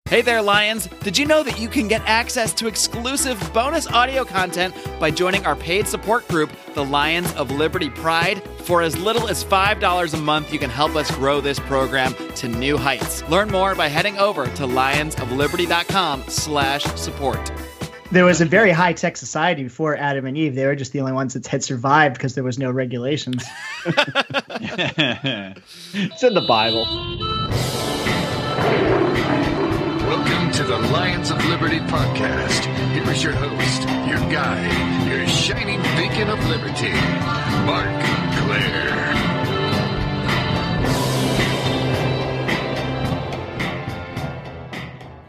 Hey there, Lions! Did you know that you can get access to exclusive bonus audio content by joining our paid support group, the Lions of Liberty Pride? For as little as $5 a month, you can help us grow this program to new heights. Learn more by heading over to lionsofliberty.com/support. There was a very high-tech society before Adam and Eve. They were just the only ones that had survived because there was no regulations. It's in the Bible. Welcome to the Lions of Liberty podcast. Here is your host, your guide, your shining beacon of liberty, Marc Claire.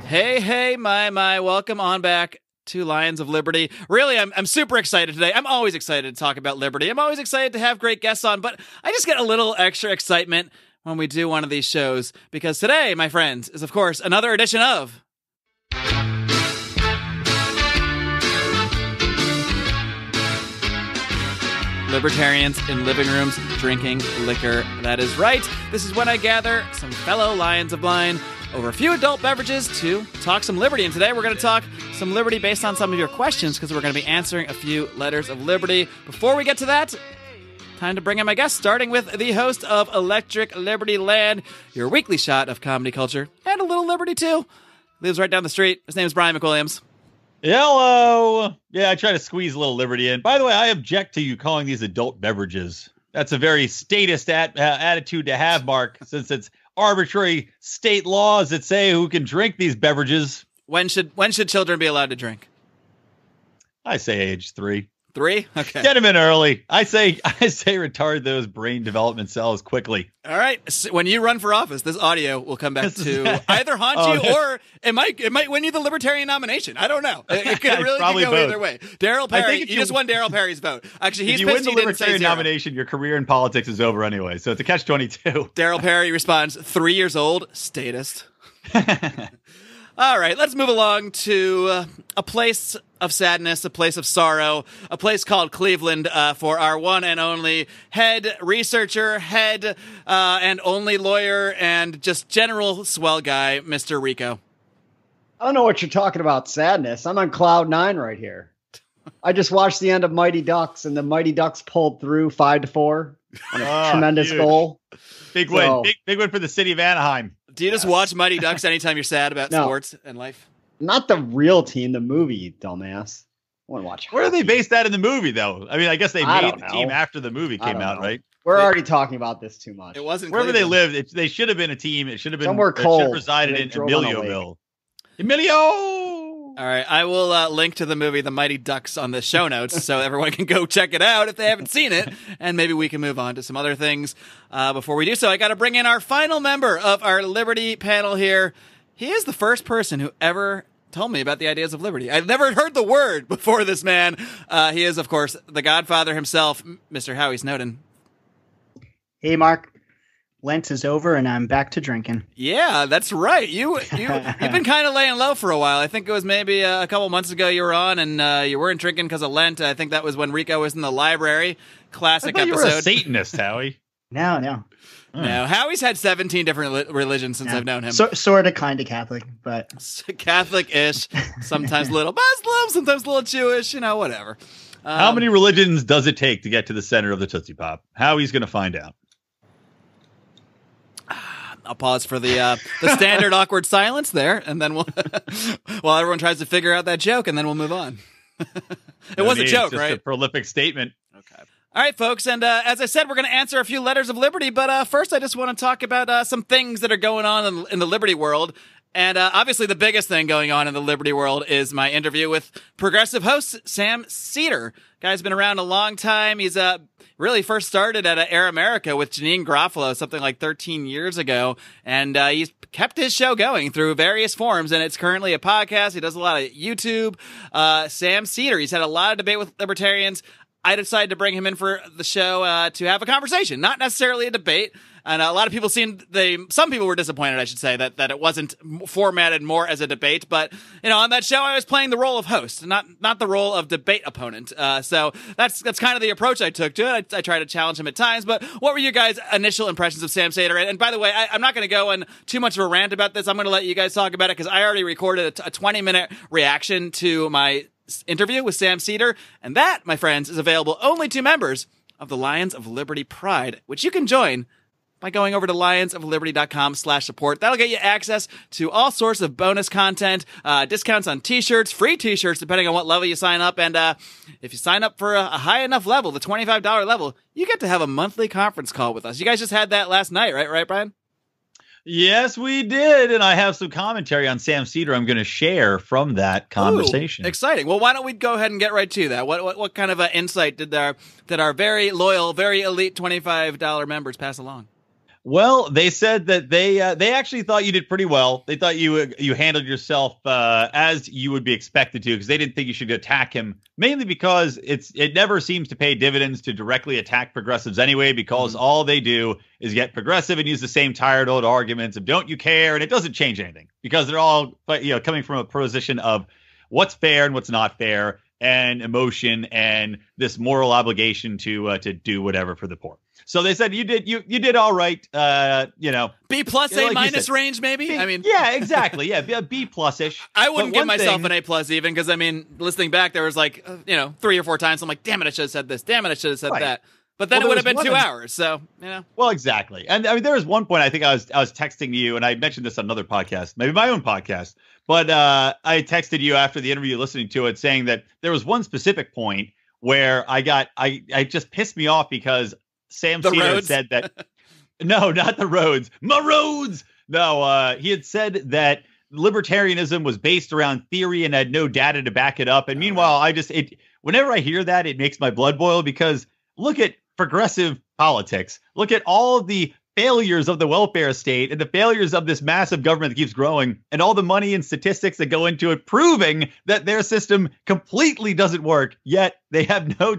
Hey, my, welcome on back to Lions of Liberty. Really, I'm super excited today. I'm always excited to talk about liberty. I'm always excited to have great guests on, but I just get a little extra excitement when we do one of these shows, because today, my friends, is of course another edition of Libertarians in Living Rooms Drinking Liquor. That is right. This is when I gather some fellow Lions of Line over a few adult beverages to talk some liberty. And today we're going to talk some liberty based on some of your questions, because we're going to be answering a few letters of liberty. Before we get to that, time to bring in my guests, starting with the host of Electric Liberty Land, your weekly shot of comedy culture, and a little liberty too. Lives right down the street. His name is Brian McWilliams. Hello. Yeah, I try to squeeze a little liberty in. By the way, I object to you calling these adult beverages. That's a very statist attitude to have, Mark, since it's arbitrary state laws that say who can drink these beverages. When should children be allowed to drink? I say age 3. 3? Okay. Get them in early. I say retard those brain development cells quickly. All right. So when you run for office, this audio will come back to either haunt you or it might win you the Libertarian nomination. I don't know. It could really could go either way. Daryl Perry, you just won Daryl Perry's vote. Actually, he's if you win the Libertarian nomination, your career in politics is over anyway. So it's a catch-22. Daryl Perry responds, 3 years old, statist. All right, let's move along to a place of sadness, a place of sorrow, a place called Cleveland for our one and only head researcher, and only lawyer, and just general swell guy, Mr. Rico. I don't know what you're talking about, sadness. I'm on cloud 9 right here. I just watched the end of Mighty Ducks, and the Mighty Ducks pulled through 5-4 on a tremendous goal. Big win. Big win for the city of Anaheim. Do you just watch Mighty Ducks anytime you're sad about sports and life? Not the real team, the movie, you dumbass. I want to watch. Where are they based that in the movie, though? I mean, I guess they made the team after the movie came out, right? We're already talking about this too much. It wasn't wherever Cleveland. they lived. They should have been a team. It should have been somewhere cold. Should have resided in Emilioville. Emilio. All right, I will link to the movie The Mighty Ducks on the show notes so everyone can go check it out if they haven't seen it, and maybe we can move on to some other things. Before we do so, I got to bring in our final member of our Liberty panel here. He is the first person who ever told me about the ideas of liberty. I've never heard the word before this man. He is, of course, the Godfather himself, Mr. Howie Snowden. Hey, Mark. Lent is over, and I'm back to drinking. Yeah, that's right. You've been kind of laying low for a while. I think it was maybe a couple months ago you were on, and you weren't drinking because of Lent. I think that was when Rico was in the library. Classic episode. You were a Satanist, Howie. No. No, Howie's had 17 different religions since I've known him. Sort of, kind of Catholic, but Catholic-ish. Sometimes a little Muslim, sometimes a little Jewish. Whatever. How many religions does it take to get to the center of the Tootsie Pop? Howie's going to find out. I'll pause for the standard awkward silence there, and then we'll while everyone tries to figure out that joke, and then we'll move on. It was a joke, right? A prolific statement. Okay. All right, folks, and as I said, we're going to answer a few letters of liberty, but first I just want to talk about some things that are going on in the liberty world. And obviously the biggest thing going on in the liberty world is my interview with progressive host Sam Seder. Guy's been around a long time. He's really first started at Air America with Janine Garofalo something like 13 years ago. And he's kept his show going through various forms. And it's currently a podcast. He does a lot of YouTube. Sam Seder, he's had a lot of debate with libertarians. I decided to bring him in for the show to have a conversation, not necessarily a debate. And a lot of people some people were disappointed, I should say, that it wasn't formatted more as a debate. But, on that show, I was playing the role of host, not the role of debate opponent. So that's kind of the approach I took to it. I tried to challenge him at times. But what were your guys' initial impressions of Sam Seder? And by the way, I'm not going to go on too much of a rant about this. I'm going to let you guys talk about it because I already recorded a 20-minute reaction to my interview with Sam Seder. And that, my friends, is available only to members of the Lions of Liberty Pride, which you can join by going over to lionsofliberty.com/support. That'll get you access to all sorts of bonus content, discounts on t-shirts, free t-shirts, depending on what level you sign up. And if you sign up for a high enough level, the $25 level, you get to have a monthly conference call with us. You guys just had that last night, right? Right, Brian? Yes, we did. And I have some commentary on Sam Seder I'm going to share from that conversation. Ooh, exciting. Well, why don't we go ahead and get right to that? What kind of insight did our very loyal, very elite $25 members pass along? Well, they said that they actually thought you did pretty well. They thought you handled yourself as you would be expected to, because they didn't think you should attack him, mainly because it never seems to pay dividends to directly attack progressives anyway, because all they do is get progressive and use the same tired old arguments of don't you care, and it doesn't change anything because they're all coming from a position of what's fair and what's not fair, and emotion and this moral obligation to do whatever for the poor. So they said you did all right. B plus, A like minus range, maybe. Yeah, exactly. Yeah, B plus ish. I wouldn't give myself an A plus even because listening back, there was 3 or 4 times I'm like, damn it, I should have said this. Damn it, I should have said that. But then it would have been 2 hours. So Well, exactly. And there was one point I think I was texting you, and I mentioned this on another podcast, maybe my own podcast. But I texted you after the interview, listening to it, saying that there was one specific point where I just pissed me off because Sam Seder said that. No, not the roads. My roads. No, he had said that libertarianism was based around theory and had no data to back it up. And meanwhile, whenever I hear that, it makes my blood boil, because look at progressive politics. Look at all of the failures of the welfare state and the failures of this massive government that keeps growing, and all the money and statistics that go into it, proving that their system completely doesn't work. Yet they have no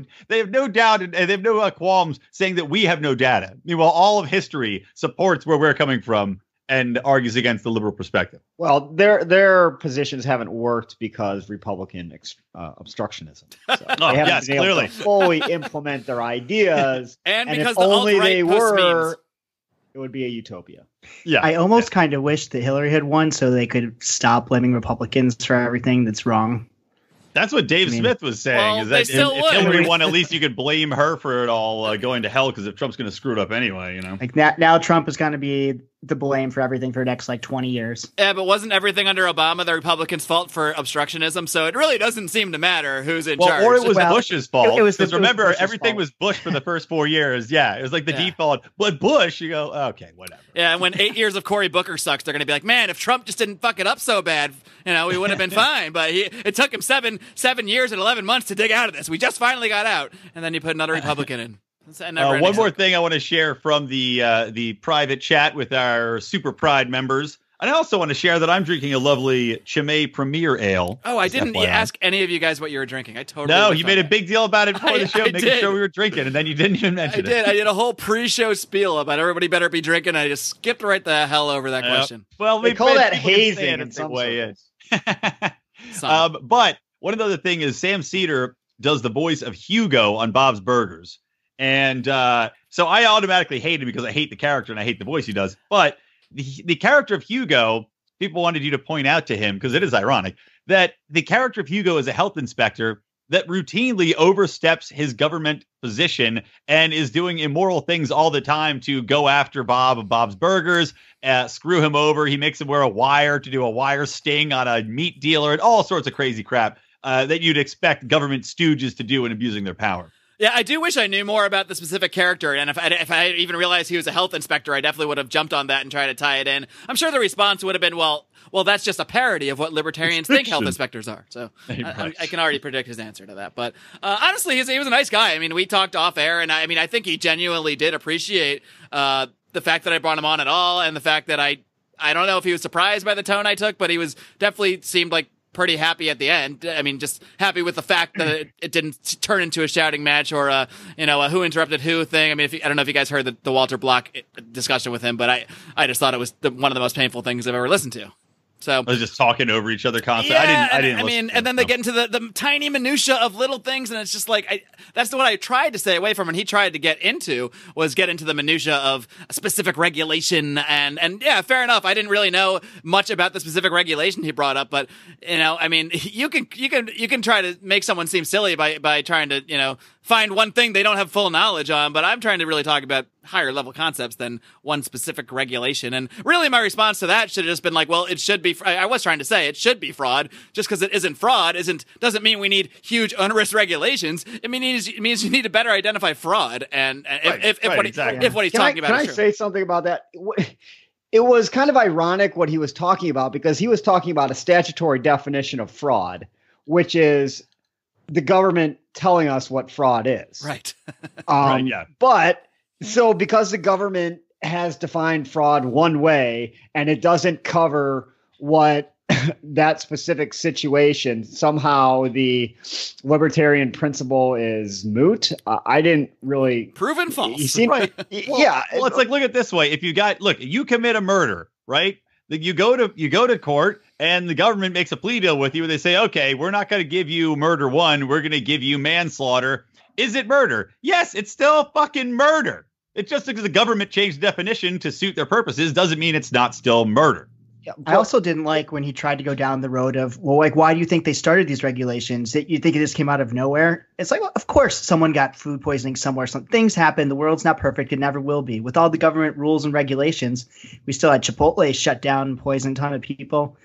doubt and they have no qualms saying that we have no data. Meanwhile, all of history supports where we're coming from and argues against the liberal perspective. Well, their positions haven't worked because Republican obstructionism. So they haven't been able to fully implement their ideas, and because if the only they were, memes. it would be a utopia. Yeah, I almost kind of wish that Hillary had won so they could stop blaming Republicans for everything that's wrong. That's what Dave Smith was saying. Is that if Hillary won, at least you could blame her for it all going to hell, because if Trump's going to screw it up anyway, Like now Trump is going to be the blame for everything for the next 20 years. Yeah, but wasn't everything under Obama the Republicans' fault for obstructionism? So it really doesn't seem to matter who's in charge. Or it was Bush's fault. Because remember, Bush's everything fault. was Bush for the first 4 years. Yeah, it was like the default. But Bush, you go, okay, whatever. Yeah, and when 8 years of Cory Booker sucks, they're going to be like, man, if Trump just didn't fuck it up so bad, we would have been fine. But it took him seven years and 11 months to dig out of this. We just finally got out. And then you put another Republican in. One more thing I want to share from the private chat with our Super Pride members. And I also want to share that I'm drinking a lovely Chimay Premier Ale. Oh, I didn't ask any of you guys what you were drinking. I totally No, you made a big deal about it before the show, making sure we were drinking, and then you didn't even mention it. I did a whole pre-show spiel about everybody better be drinking. I just skipped right the hell over that question. Well, they call that hazing in some way. But one other thing is Sam Seder does the voice of Hugo on Bob's Burgers. And so I automatically hate him because I hate the character and I hate the voice he does. But the character of Hugo, people wanted you to point out to him, because it is ironic, that the character of Hugo is a health inspector that routinely oversteps his government position and is doing immoral things all the time to go after Bob of Bob's Burgers, screw him over. He makes him wear a wire to do a wire sting on a meat dealer and all sorts of crazy crap that you'd expect government stooges to do in abusing their power. Yeah, I do wish I knew more about the specific character, and if I even realized he was a health inspector, I definitely would have jumped on that and tried to tie it in. I'm sure the response would have been, well, that's just a parody of what libertarians think health inspectors are. So I can already predict his answer to that. But honestly, he was a nice guy. I mean, we talked off air, and I think he genuinely did appreciate the fact that I brought him on at all, and the fact that I don't know if he was surprised by the tone I took, but he was definitely seemed like pretty happy at the end. I mean, just happy with the fact that it didn't turn into a shouting match or a who interrupted who thing. I mean, I don't know if you guys heard the Walter Block discussion with him, but I just thought it was one of the most painful things I've ever listened to. So I was just talking over each other constantly. Yeah, I didn't. I mean, and then they get into the tiny minutia of little things, and it's just like that's what I tried to stay away from, and he tried to get into the minutia of a specific regulation, and yeah, fair enough. I didn't really know much about the specific regulation he brought up, but I mean, you can try to make someone seem silly by trying to find one thing they don't have full knowledge on, but I'm trying to really talk about higher level concepts than one specific regulation. And really my response to that should have just been like, well, it should be, I was trying to say it should be fraud. Just because it isn't fraud doesn't mean we need huge onerous regulations. It means you need to better identify fraud. And if what he's talking about is true. Can I say something about that? It was kind of ironic what he was talking about, because he was talking about a statutory definition of fraud, which is the government telling us what fraud is. Right. Right, yeah. But so because the government has defined fraud one way and it doesn't cover what that specific situation, somehow the libertarian principle is moot. I didn't really proven false. You seem, right. Yeah. Well, it's like, look at this way. If you commit a murder, right? You go to court and the government makes a plea deal with you. They say, okay, we're not going to give you murder one. We're going to give you manslaughter. Is it murder? Yes, it's still fucking murder. It's just because the government changed the definition to suit their purposes doesn't mean it's not still murder. Yeah, I also didn't like when he tried to go down the road of, well, like, why do you think they started these regulations? That you think it just came out of nowhere? It's like, well, of course, someone got food poisoning somewhere. Some things happen. The world's not perfect. It never will be. With all the government rules and regulations, we still had Chipotle shut down and poisoned a ton of people.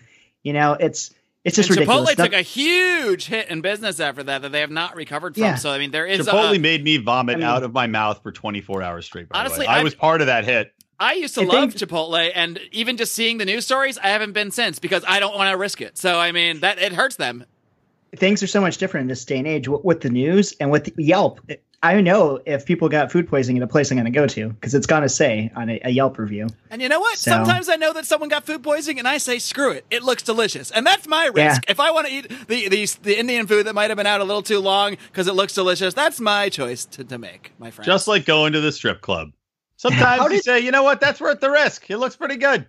It's just ridiculous. Chipotle took a huge hit in business after that they have not recovered from. Yeah. So, I mean, there is Chipotle made me vomit out of my mouth for 24 hours straight. Honestly, I was part of that hit. I used to love Chipotle, and even just seeing the news stories, I haven't been since because I don't want to risk it. So, I mean, that it hurts them. Things are so much different in this day and age with the news and with Yelp. I know if people got food poisoning at a place I'm going to go to because it's going to say on a Yelp review. And you know what? So, sometimes I know that someone got food poisoning and I say, screw it. It looks delicious. And that's my risk. Yeah. If I want to eat the Indian food that might have been out a little too long because it looks delicious, that's my choice to make, my friend. Just like going to the strip club. Sometimes you say, you know what? That's worth the risk. It looks pretty good.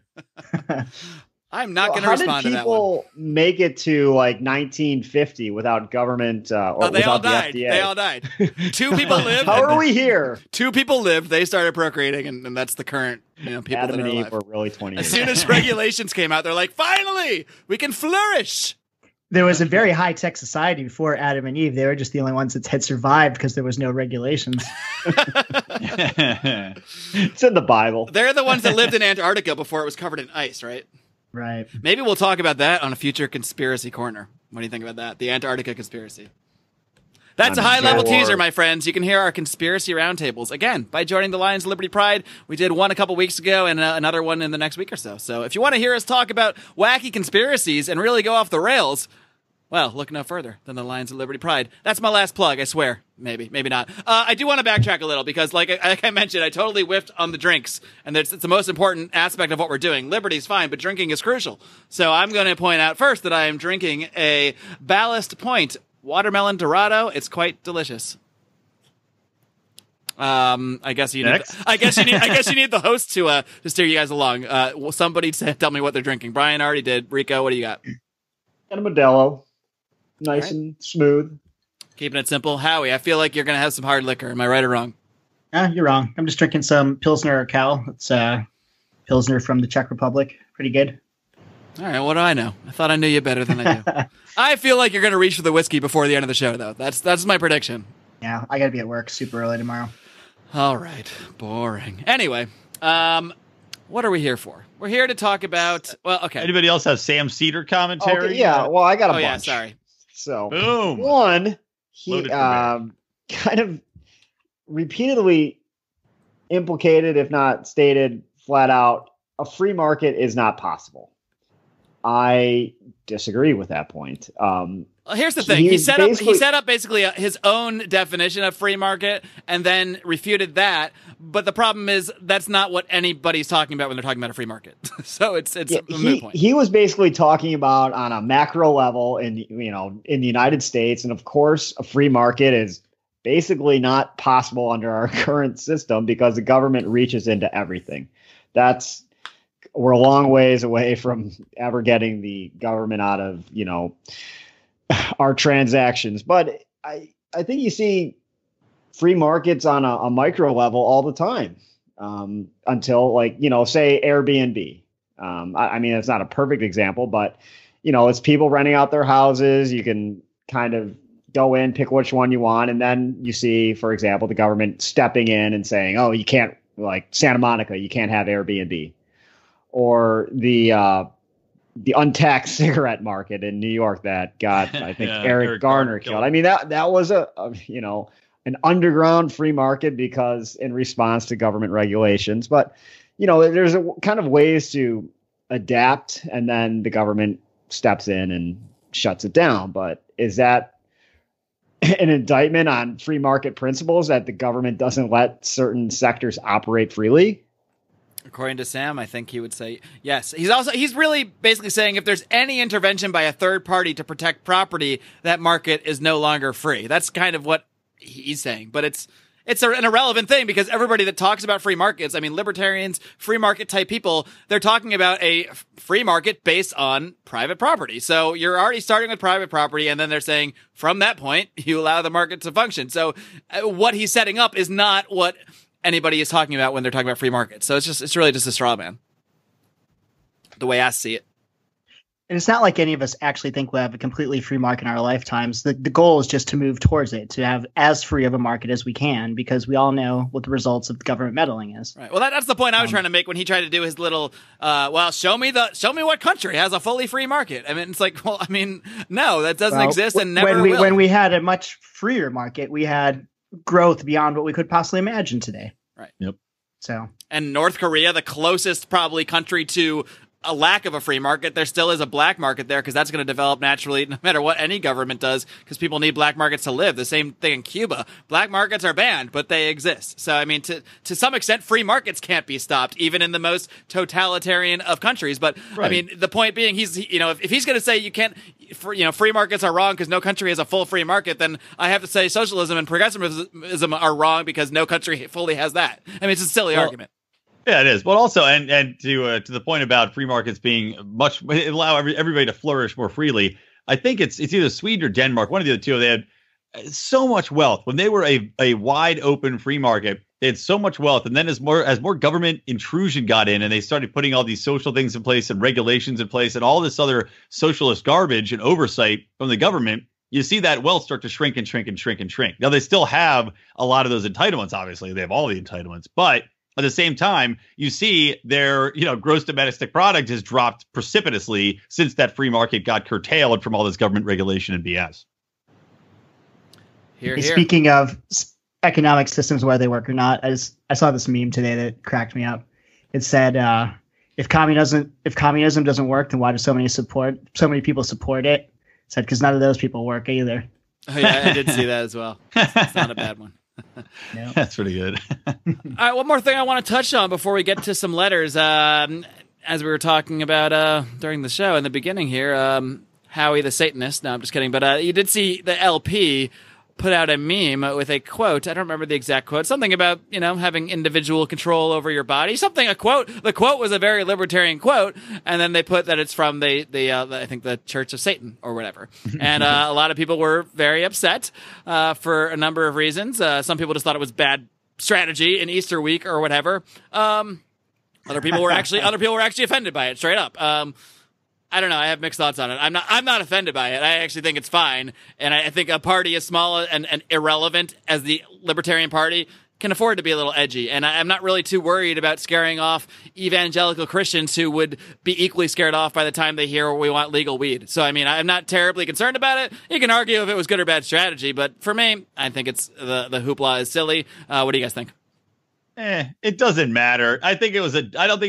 I'm not going to respond to that one. How did people make it to like 1950 without government or they all without the died. FDA? They all died. 2 people lived. How are we here? 2 people lived. They started procreating, and that's the current people Adam that are and Eve alive. were really 20 years. As soon as regulations came out, they're like, finally, we can flourish. There was a very high-tech society before Adam and Eve. They were just the only ones that had survived because there was no regulations. It's in the Bible. They're the ones that lived in Antarctica before it was covered in ice, right? Right. Maybe we'll talk about that on a future conspiracy corner. What do you think about that? The Antarctica conspiracy. That's a high-level teaser, my friends. You can hear our conspiracy roundtables, again, by joining the Lions of Liberty Pride. We did one a couple weeks ago and another one in the next week or so. So if you want to hear us talk about wacky conspiracies and really go off the rails, well, look no further than the Lions of Liberty Pride. That's my last plug, I swear. Maybe not. I do want to backtrack a little because, like I mentioned, I totally whiffed on the drinks, and it's the most important aspect of what we're doing. Liberty's fine, but drinking is crucial. So I'm going to point out first that I am drinking a Ballast Point Watermelon Dorado. It's quite delicious. I guess you need the host to steer you guys along. Somebody tell me what they're drinking. Brian already did. Rico, what do you got? And a Modelo. Nice and smooth. Keeping it simple. Howie, I feel like you're going to have some hard liquor. Am I right or wrong? You're wrong. I'm just drinking some Pilsner Cal. It's Pilsner from the Czech Republic. Pretty good. All right, what do I know? I thought I knew you better than I do. I feel like you're going to reach for the whiskey before the end of the show, though. That's my prediction. Yeah, I got to be at work super early tomorrow. All right. Boring. Anyway, what are we here for? We're here to talk about... Well, okay. Anybody else have Sam Seder commentary? Okay, yeah, well, I got a bunch. Yeah, sorry. So, boom. One, he kind of repeatedly implicated, if not stated flat out, a free market is not possible. I disagree with that point. Well, here's the thing. He set up basically his own definition of free market and then refuted that. But the problem is that's not what anybody's talking about when they're talking about a free market. So it's a moot point. He was basically talking about on a macro level in the United States. And of course, a free market is basically not possible under our current system because the government reaches into everything. We're a long ways away from ever getting the government out of, our transactions. But I think you see free markets on a micro level all the time until say Airbnb. I mean, it's not a perfect example, but, it's people renting out their houses. You can kind of go in, pick which one you want. And then you see, for example, the government stepping in and saying, oh, you can't, like Santa Monica, you can't have Airbnb. Or the untaxed cigarette market in New York that got, I think, Eric Garner killed. I mean, that was an underground free market because in response to government regulations. But, there's kind of ways to adapt, and then the government steps in and shuts it down. But is that an indictment on free market principles that the government doesn't let certain sectors operate freely? According to Sam, I think he would say yes. He's really basically saying if there's any intervention by a third party to protect property, that market is no longer free. That's kind of what he's saying. But it's an irrelevant thing because everybody that talks about free markets, I mean, libertarians, free market type people, they're talking about a free market based on private property. So you're already starting with private property, and then they're saying from that point, you allow the market to function. So what he's setting up is not what anybody is talking about when they're talking about free markets. So it's really just a straw man, the way I see it. And it's not like any of us actually think we'll have a completely free market in our lifetimes. The goal is just to move towards it, to have as free of a market as we can, because we all know what the results of the government meddling is. Right. Well, that's the point I was trying to make when he tried to do his little, show me what country has a fully free market. I mean, it's like, well, I mean, no, that doesn't exist and never will. When we had a much freer market, we had growth beyond what we could possibly imagine today. Right. Yep. So, and North Korea, the closest probably country to a lack of a free market, there still is a black market there because that's going to develop naturally no matter what any government does because people need black markets to live. The same thing in Cuba. Black markets are banned, but they exist. So, I mean, to some extent, free markets can't be stopped, even in the most totalitarian of countries. But, right. I mean, the point being, if he's going to say you can't, free markets are wrong because no country has a full free market, then I have to say socialism and progressivism are wrong because no country fully has that. I mean, it's a silly argument. Yeah, it is. But also, and to the point about free markets being allow everybody to flourish more freely, I think it's either Sweden or Denmark, one of the other two. They had so much wealth when they were a wide open free market. They had so much wealth, and then as more government intrusion got in, and they started putting all these social things in place and regulations in place, and all this other socialist garbage and oversight from the government, you see that wealth start to shrink and shrink and shrink and shrink. Now they still have a lot of those entitlements. Obviously, they have all the entitlements, but at the same time, you see their, gross domestic product has dropped precipitously since that free market got curtailed from all this government regulation and BS. Here. Speaking of economic systems, whether they work or not, I saw this meme today that cracked me up. It said, if communism doesn't work, then why do so many people support it? It said, because none of those people work either. Oh, yeah, I did see that as well. It's not a bad one. No. That's pretty good. All right, one more thing I want to touch on before we get to some letters. As we were talking about during the show in the beginning here, Howie the Satanist. No, I'm just kidding. But you did see the LP put out a meme with a quote. I don't remember the exact quote. Something about, having individual control over your body. A quote. The quote was a very libertarian quote. And then they put that it's from I think the Church of Satan or whatever. And a lot of people were very upset for a number of reasons. Some people just thought it was bad strategy in Easter week or whatever. Other people were actually offended by it straight up. I don't know. I have mixed thoughts on it. I'm not offended by it. I actually think it's fine. And I think a party as small and irrelevant as the Libertarian Party can afford to be a little edgy. And I'm not really too worried about scaring off evangelical Christians who would be equally scared off by the time they hear we want legal weed. So, I mean, I'm not terribly concerned about it. You can argue if it was good or bad strategy. But for me, I think it's the hoopla is silly. What do you guys think? It doesn't matter. I don't think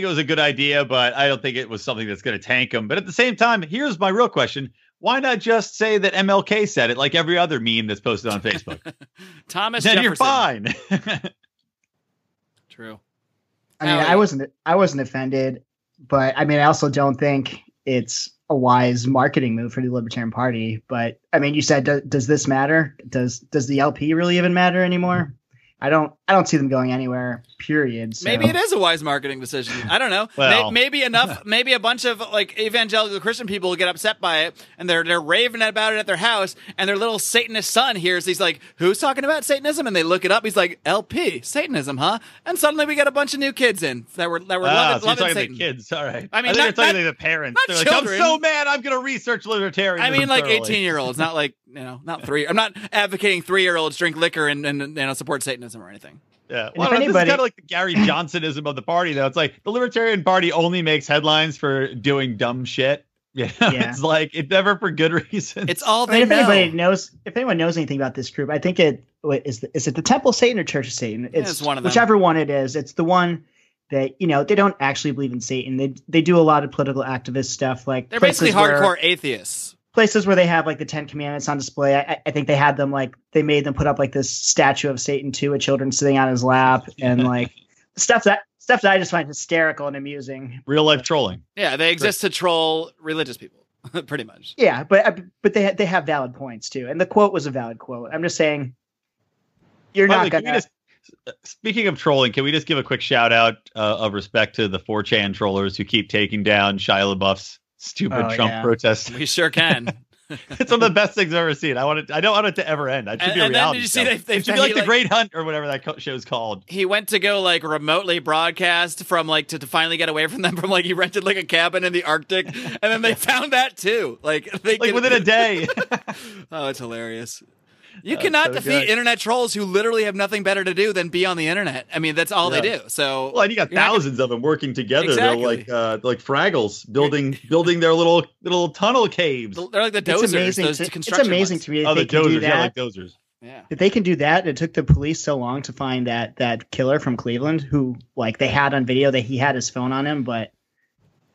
it was a good idea, but I don't think it was something that's going to tank him. But at the same time, here's my real question. Why not just say that MLK said it like every other meme that's posted on Facebook? Thomas then Jefferson. You're fine. True. I mean, I wasn't offended, but I mean, I also don't think it's a wise marketing move for the Libertarian Party. But I mean, you said, does this matter? Does the LP really even matter anymore? I don't see them going anywhere, period. So. Maybe it is a wise marketing decision. I don't know. Well. Maybe a bunch of like evangelical Christian people will get upset by it, and they're raving about it at their house, and their little Satanist son hears, he's like, who's talking about Satanism? And they look it up. He's like, LP, Satanism, huh? And suddenly we got a bunch of new kids in that were loving talking Satan. To the kids. All right. I mean, they're talking to the parents. not They're like, children. I'm so mad. I'm going to research libertarianism. I mean, like thoroughly. 18-year-olds, not like, not 3. I'm not advocating 3-year-olds drink liquor and support Satanism or anything. Yeah, if well, this is anybody- kind of like the Gary Johnsonism of the party, though. It's like the Libertarian Party only makes headlines for doing dumb shit. Yeah. It's like it's never for good reasons. It's all I mean, they know. if anyone knows anything about this group, I think is it the Temple of Satan or Church of Satan? It's one of them. Whichever one it is. It's the one that, they don't actually believe in Satan. They do a lot of political activist stuff. Like They're basically hardcore atheists. Places where they have like the 10 Commandments on display. I think they had them they made them put up like this statue of Satan too, with children sitting on his lap, and like stuff that I just find hysterical and amusing. Real life trolling. Yeah, they exist to troll religious people, pretty much. Yeah, but they have valid points too, and the quote was a valid quote. I'm just saying, you're By the not way, gonna. Speaking of trolling, can we just give a quick shout out of respect to the 4chan trollers who keep taking down Shia LaBeouf's stupid Trump protest? We sure can. It's one of the best things I've ever seen. I don't want it to ever end. It should be a reality show. It should be like The Great Hunt or whatever that show's called. He went to go like remotely broadcast from like to finally get away from them from like he rented like a cabin in the Arctic, and then they found that too. Like within a day. Oh, it's hilarious. You cannot defeat good. internet trolls who literally have nothing better to do than be on the internet. I mean, that's all they do. So, well, and you got thousands of them working together. Exactly. They're like Fraggles building their little tunnel caves. They're like the dozers. It's amazing to me. Oh, They the can do dozers, that. like dozers. Yeah. If they can do that, it took the police so long to find that killer from Cleveland, who like they had on video that he had his phone on him, but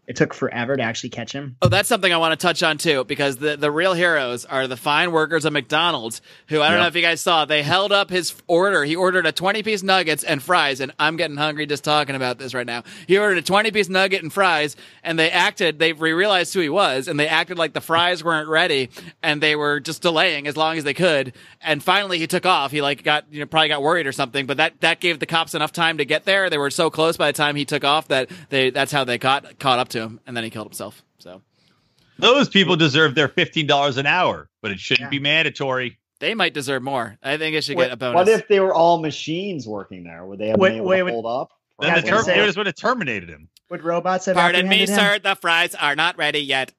it took forever to actually catch him. Oh, that's something I want to touch on too, because the real heroes are the fine workers of McDonald's, who I don't know if you guys saw. They held up his order. He ordered a 20-piece nuggets and fries, and I'm getting hungry just talking about this right now. He ordered a 20-piece nugget and fries, and they realized who he was, and they acted like the fries weren't ready, and they were just delaying as long as they could. And finally, he took off. He probably got worried or something, but that gave the cops enough time to get there. They were so close by the time he took off that that's how they caught up to him, and then he killed himself. So those people deserve their $15 an hour, but it shouldn't be mandatory. They might deserve more. I think it should get a bonus. What if they were all machines working there? Would they have been able to hold up? Then the Terminators would have terminated him. Would robots have Pardon me, apprehended sir. him? The fries are not ready yet.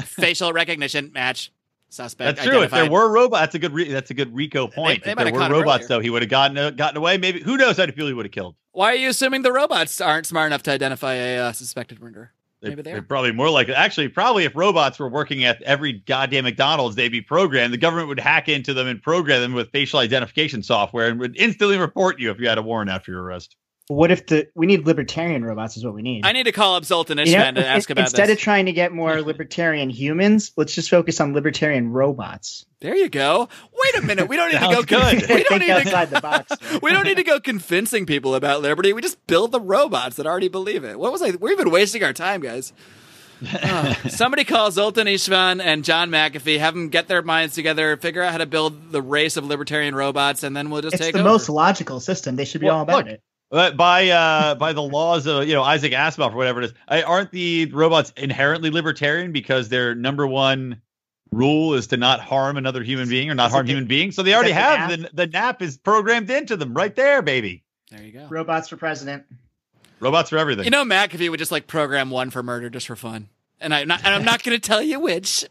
Facial recognition match. Suspect. That's true. Identified. If there were robots, that's a good Rico point. They If might there have caught were him robots, earlier. though, he would have gotten away. Maybe who knows how many people he would have killed. Why are you assuming the robots aren't smart enough to identify a suspected murderer? Maybe they They're are. probably more likely. Actually, probably if robots were working at every goddamn McDonald's, they'd be programmed. The government would hack into them and program them with facial identification software and would instantly report you if you had a warrant after your arrest. What if we need libertarian robots is what we need. I need to call up Zoltan Ishvan to ask about instead this. of trying to get more libertarian humans, let's just focus on libertarian robots. There you go. Wait a minute. We don't need to go. Sounds good. We don't Think need outside to. the box. We don't need to go convincing people about liberty. We just build the robots that already believe it. We've been wasting our time, guys. Somebody call Zoltan Ishvan and John McAfee, have them get their minds together, figure out how to build the race of libertarian robots, and then we'll just It's take the over. most logical system. They should be all about it. But by the laws of Isaac Asimov or whatever it is, aren't the robots inherently libertarian because their number one rule is to not harm another human being or not harm human beings? So they already have the nap is programmed into them right there, baby. There you go. Robots for president. Robots for everything. You know, McAfee would just like program one for murder just for fun. And I'm not going to tell you which.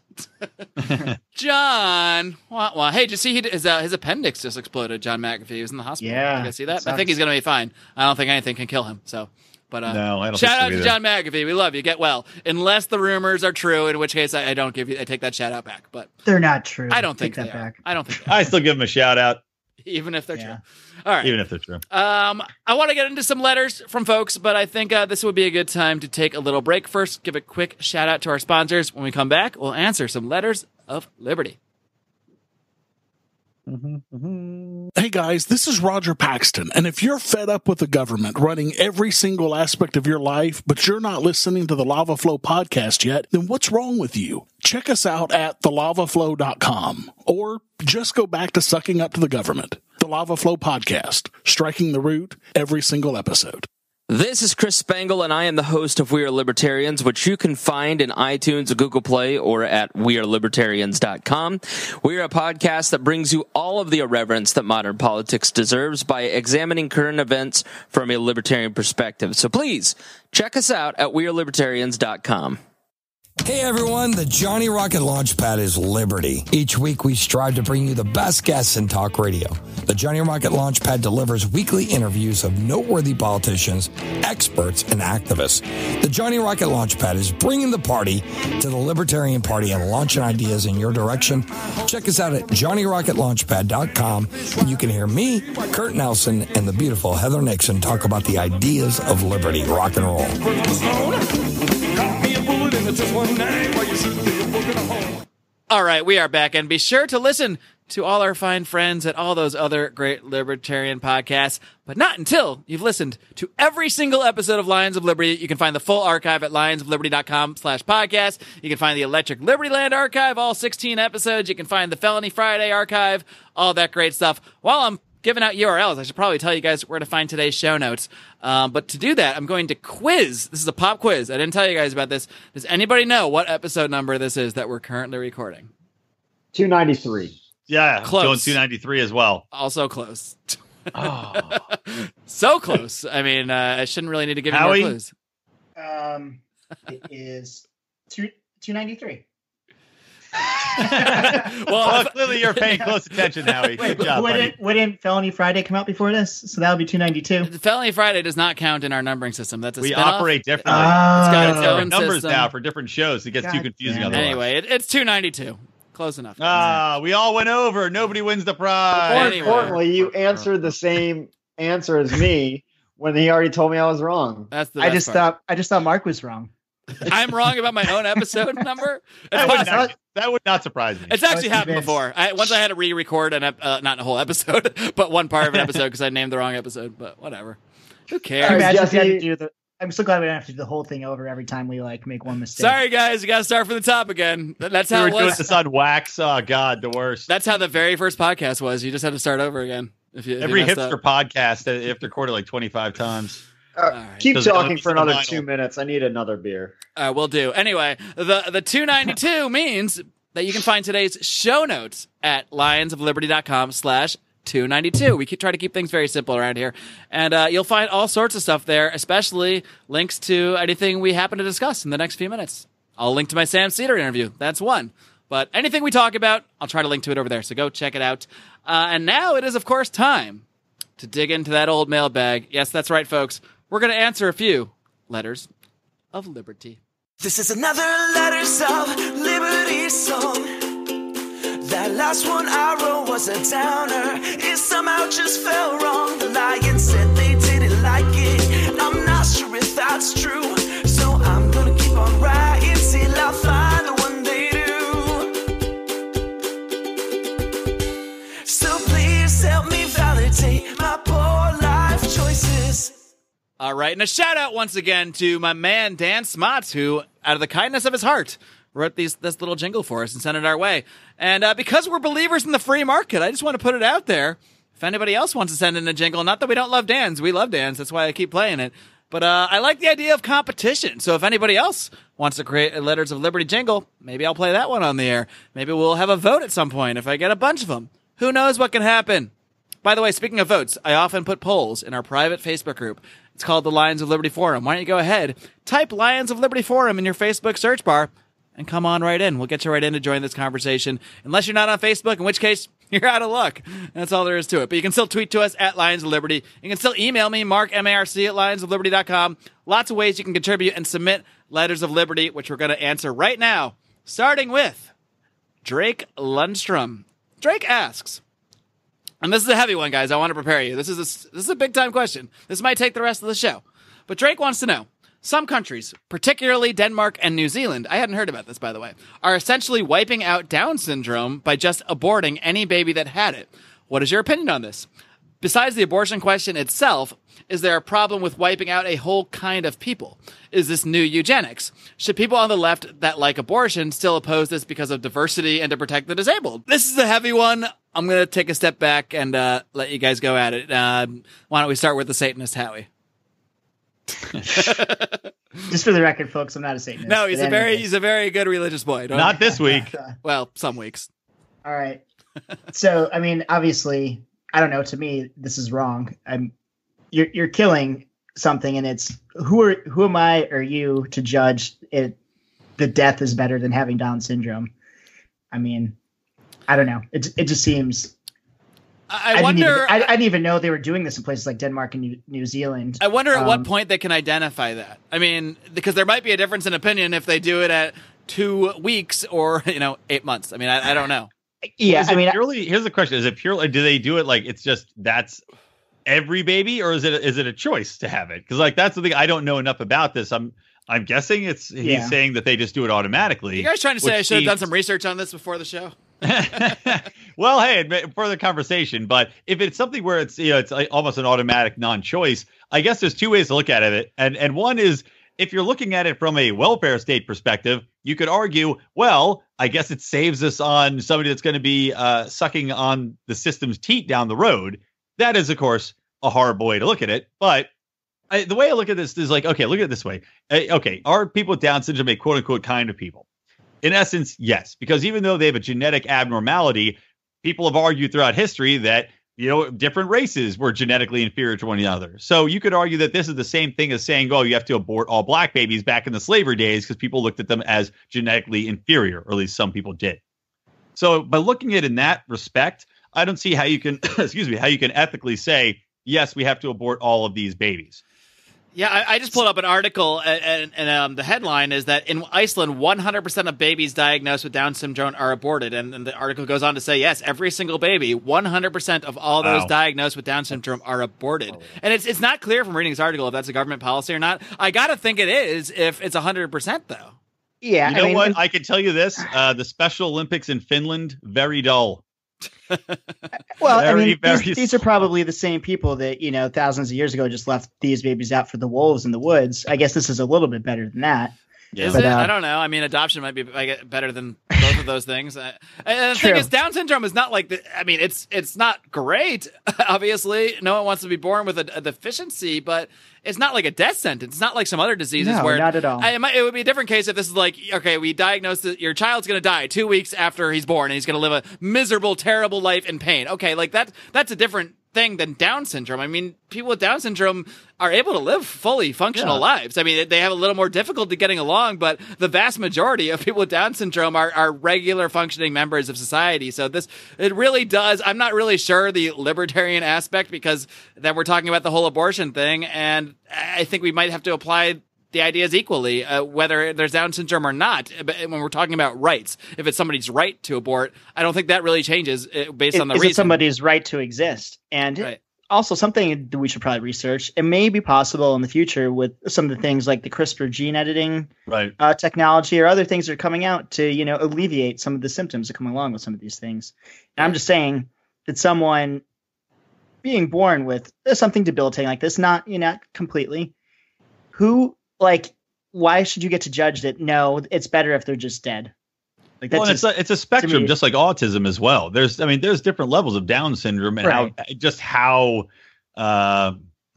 John, well, hey, did you see his appendix just exploded? John McAfee, he was in the hospital. Yeah, Did you see that? sucks. I think he's going to be fine. I don't think anything can kill him. So, but No, I don't shout think so out to either. John McAfee. We love you. Get well, unless the rumors are true. In which case, I take that shout out back. But They're not true. I don't think Take they that are. back. I don't think. They are. I still give him a shout out. Even if they're true. All right. Even if they're true. I want to get into some letters from folks, but I think this would be a good time to take a little break. First, give a quick shout out to our sponsors. When we come back, we'll answer some letters of liberty. Hey guys, this is Roger Paxton, and if you're fed up with the government running every single aspect of your life, but you're not listening to the Lava Flow podcast yet, then what's wrong with you? Check us out at thelavaflow.com, or just go back to sucking up to the government. The Lava Flow podcast, striking the root every single episode. This is Chris Spangle, and I am the host of We Are Libertarians, which you can find in iTunes, Google Play, or at wearelibertarians.com. We are a podcast that brings you all of the irreverence that modern politics deserves by examining current events from a libertarian perspective. So please, check us out at wearelibertarians.com. Hey everyone, the Johnny Rocket Launchpad is Liberty. Each week we strive to bring you the best guests in talk radio. The Johnny Rocket Launchpad delivers weekly interviews of noteworthy politicians, experts, and activists. The Johnny Rocket Launchpad is bringing the party to the Libertarian Party and launching ideas in your direction. Check us out at johnnyrocketlaunchpad.com, and you can hear me, Kurt Nelson, and the beautiful Heather Nixon talk about the ideas of liberty, rock and roll. All right, we are back, and be sure to listen to all our fine friends at all those other great libertarian podcasts, but not until you've listened to every single episode of Lions of Liberty. You can find the full archive at lionsofliberty.com/podcast. You can find the Electric Liberty Land archive, all 16 episodes. You can find the Felony Friday archive, all that great stuff. While I'm giving out URLs, I should probably tell you guys where to find today's show notes. But to do that, I'm going to quiz. This is a pop quiz. I didn't tell you guys about this. Does anybody know what episode number this is that we're currently recording? 293. Yeah, Close. Going 293 as well. Also close. Oh. So close. I mean, I shouldn't really need to give you Howie? more clues. It is 293. Well, Clearly you're paying close attention, Howie. Good job, buddy. Wouldn't Felony Friday come out before this? So that would be 292. Felony Friday does not count in our numbering system. That's a We spin-off. operate differently. It's got its Different own numbers system. now for different shows. It gets too God confusing damn it. otherwise. Anyway, it's 292. Close enough. We all went over. Nobody wins the More prize. Anyway. importantly, you answered the same answer as me when he already told me I was wrong. That's the I best just part. thought Mark was wrong. I'm wrong about my own episode number. That would not surprise me. It's actually I was happened convinced. before. Once I had to re-record not a whole episode, but one part of an episode because I named the wrong episode. But whatever. Who cares? All right, Imagine if you had Jesse. to do I'm so glad we don't have to do the whole thing over every time we make one mistake. Sorry, guys. You got to start from the top again. That's we how were it doing was. this on wax. Oh, God, the worst. That's how the very first podcast was. You just had to start over again. If you Every messed hipster up. podcast, they have to record it like 25 times. All right. Keep Does it talking only for be another vinyl? 2 minutes. I need another beer. We'll do. Anyway, the 292 means that you can find today's show notes at lionsofliberty.com/292. We try to keep things very simple around here. And you'll find all sorts of stuff there, especially links to anything we happen to discuss in the next few minutes. I'll link to my Sam Seder interview. That's one. But anything we talk about, I'll try to link to it over there. So go check it out. And now it is, of course, time to dig into that old mailbag. Yes, that's right, folks. We're going to answer a few letters of liberty. This is another Letters of Liberty song. That last one I wrote was a downer. It somehow just fell wrong. The Lions said they didn't like it. I'm not sure if that's true. So I'm gonna keep on writing till I find the one they do. So please help me validate my poor life choices. All right, and a shout out once again to my man Dan Smots, who, out of the kindness of his heart, wrote this little jingle for us and sent it our way. And because we're believers in the free market, I just want to put it out there. If anybody else wants to send in a jingle, not that we don't love Dan's, we love Dan's, that's why I keep playing it. But I like the idea of competition. So if anybody else wants to create a Letters of Liberty jingle, maybe I'll play that one on the air. Maybe we'll have a vote at some point if I get a bunch of them. Who knows what can happen? By the way, speaking of votes, I often put polls in our private Facebook group. It's called the Lions of Liberty Forum. Why don't you go ahead, type Lions of Liberty Forum in your Facebook search bar, and come on right in. We'll get you right in to join this conversation. Unless you're not on Facebook, in which case, you're out of luck. That's all there is to it. But you can still tweet to us at Lions of Liberty. You can still email me, Marc, M-A-R-C, at lionsofliberty.com. Lots of ways you can contribute and submit Letters of Liberty, which we're going to answer right now, starting with Drake Lundstrom. Drake asks, And this is a heavy one, guys. I want to prepare you. This is a big time question. This might take the rest of the show. But Drake wants to know, some countries, particularly Denmark and New Zealand, I hadn't heard about this, by the way, are essentially wiping out Down syndrome by just aborting any baby that had it. What is your opinion on this? Besides the abortion question itself, is there a problem with wiping out a whole kind of people? Is this new eugenics? Should people on the left that like abortion still oppose this because of diversity and to protect the disabled? This is a heavy one. I'm going to take a step back and let you guys go at it. Why don't we start with the Satanist, Howie? Just for the record, folks, I'm not a Satanist. No, he's a very good religious boy. Not this week. Well, some weeks. All right. So, I mean, obviously, I don't know. To me, this is wrong. You're killing something, and it's who am I or you to judge it? The death is better than having Down syndrome. I mean, I don't know. It just seems. I didn't even know they were doing this in places like Denmark and New Zealand. I wonder at what point they can identify that. I mean, because there might be a difference in opinion if they do it at 2 weeks or 8 months. I mean, I don't know. Yeah, I mean, here's the question: is it purely? Do they do it like it's just that's every baby, or is it a choice to have it? Because like that's the thing. I don't know enough about this. I'm guessing he's saying that they just do it automatically. You guys trying to say I should have done some research on this before the show? Well, hey, further conversation. But if it's something where it's it's like almost an automatic non-choice, I guess there's two ways to look at it. And one is if you're looking at it from a welfare state perspective, you could argue, well, I guess it saves us on somebody that's going to be sucking on the system's teat down the road. That is, of course, a horrible way to look at it. But the way I look at this is like, okay, look at it this way. Okay, are people with Down syndrome a quote unquote kind of people? In essence, yes, because even though they have a genetic abnormality, people have argued throughout history that, different races were genetically inferior to one another. So you could argue that this is the same thing as saying, oh, you have to abort all black babies back in the slavery days because people looked at them as genetically inferior, or at least some people did. So by looking at it in that respect, I don't see how you can, how you can ethically say, yes, we have to abort all of these babies. Yeah, I just pulled up an article, and the headline is that in Iceland, 100% of babies diagnosed with Down syndrome are aborted. And the article goes on to say, yes, every single baby, 100% of all those diagnosed with Down syndrome are aborted. And it's not clear from reading this article if that's a government policy or not. I got to think it is if it's 100%, though. Yeah. You know what? I can tell you this. The Special Olympics in Finland, very dull. Well, these are probably the same people that, thousands of years ago just left these babies out for the wolves in the woods. I guess this is a little bit better than that. Yeah. Is it? I don't know. I mean, adoption might be better than both of those things. And the thing is, Down syndrome is not like it's not great. Obviously, no one wants to be born with a deficiency, but it's not like a death sentence. It's not like some other diseases where not at all. It would be a different case if this is like, okay, we diagnosed that your child's going to die 2 weeks after he's born, and he's going to live a miserable, terrible life in pain. Okay, like that's a different thing than Down syndrome. I mean, people with Down syndrome are able to live fully functional lives. I mean, they have a little more difficulty getting along, but the vast majority of people with Down syndrome are regular functioning members of society. So it really does. I'm not really sure the libertarian aspect, because then we're talking about the whole abortion thing, and I think we might have to apply the ideas equally, whether there's Down syndrome or not. But when we're talking about rights, if it's somebody's right to abort, I don't think that really changes based on the reason. It's somebody's right to exist. And also something that we should probably research. It may be possible in the future with some of the things like the CRISPR gene editing technology or other things that are coming out to, alleviate some of the symptoms that come along with some of these things. And I'm just saying that someone being born with something debilitating like this, not completely, why should you get to judge that? No, it's better if they're just dead. Like that's it's a spectrum, just like autism as well. There's different levels of Down syndrome, and how I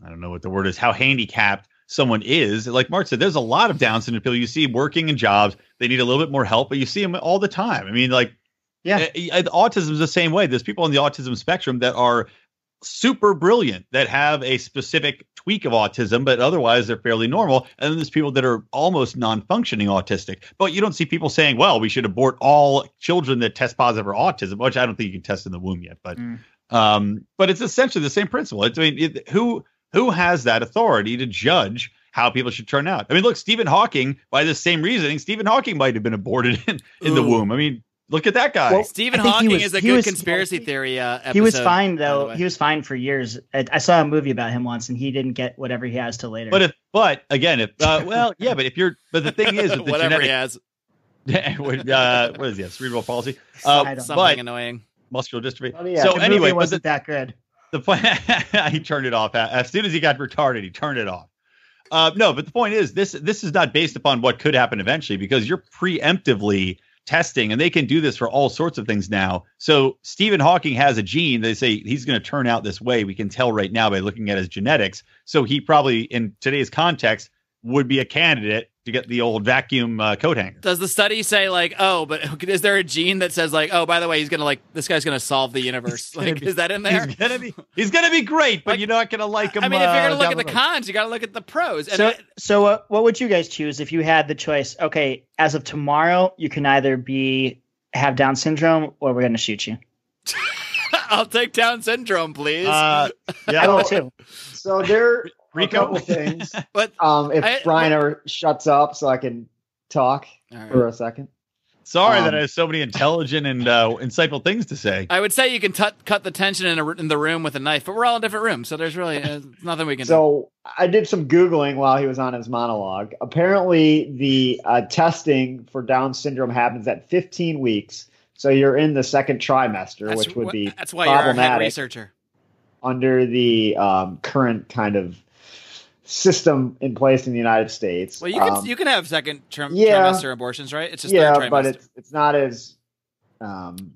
don't know what the word is, how handicapped someone is. Like Mark said, there's a lot of Down syndrome people you see working in jobs. They need a little bit more help, but you see them all the time. I mean, autism is the same way. There's people on the autism spectrum that are super brilliant, that have a specific tweak of autism, but otherwise they're fairly normal. And then there's people that are almost non-functioning autistic. But you don't see people saying, well, we should abort all children that test positive for autism, which I don't think you can test in the womb yet. But but it's essentially the same principle. Who has that authority to judge how people should turn out? I mean, look, Stephen Hawking, by the same reasoning, Stephen Hawking might have been aborted in the womb. I mean, Look at that guy. Well, Stephen I think Hawking he was- is a he good was- conspiracy theory episode. He was fine by the though. way. He was fine for years. I saw a movie about him once, and he didn't get whatever he has till later. but the thing is, with the whatever he genetic, has. what is he? Cerebral palsy, I don't- Something annoying. muscular dystrophy. Oh, yeah. So The the anyway, movie but wasn't that good. the point, he turned it off as soon as he got retarded. He turned it off. No, but the point is, this is not based upon what could happen eventually, because you're preemptively testing, and they can do this for all sorts of things now. So Stephen Hawking has a gene. They say he's going to turn out this way. We can tell right now by looking at his genetics. So he probably, in today's context, would be a candidate to get the old vacuum coat hanger. Does the study say like, oh, but is there a gene that says like, oh, by the way, this guy's gonna solve the universe? Like, is that in there? He's gonna be great, but Like, you're not gonna like him. I mean, if you're gonna look down at the road. cons, you got to look at the pros. And So what would you guys choose if you had the choice? Okay, as of tomorrow, you can either have Down syndrome, or we're going to shoot you. I'll take Down syndrome, please. I Yeah, will too. So there are a Rico? couple things. But If Brian ever shuts up so I can talk All right. for a second. sorry that I have so many intelligent and insightful things to say. I would say you can cut the tension in the room with a knife, but we're all in different rooms, so there's really nothing we can do. So I did some Googling while he was on his monologue. Apparently, the testing for Down syndrome happens at 15 weeks. So you're in the second trimester, which would be that's why you're our head problematic researcher. under the current kind of system in place in the United States. Well, you can have second yeah. trimester abortions, right? It's just third trimester. but it's not as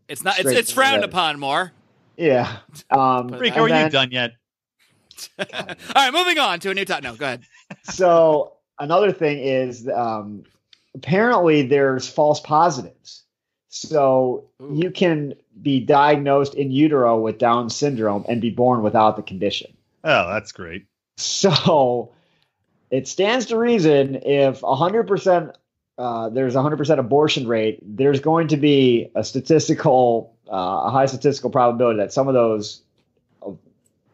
it's not it's frowned upon more. Yeah. Rico, are you done yet? All right, moving on to a new topic. No, go ahead. So another thing is apparently there's false positives. So you can be diagnosed in utero with Down syndrome and be born without the condition. Oh, that's great. So it stands to reason if 100% there's 100% abortion rate, there's going to be a high statistical probability that some of those,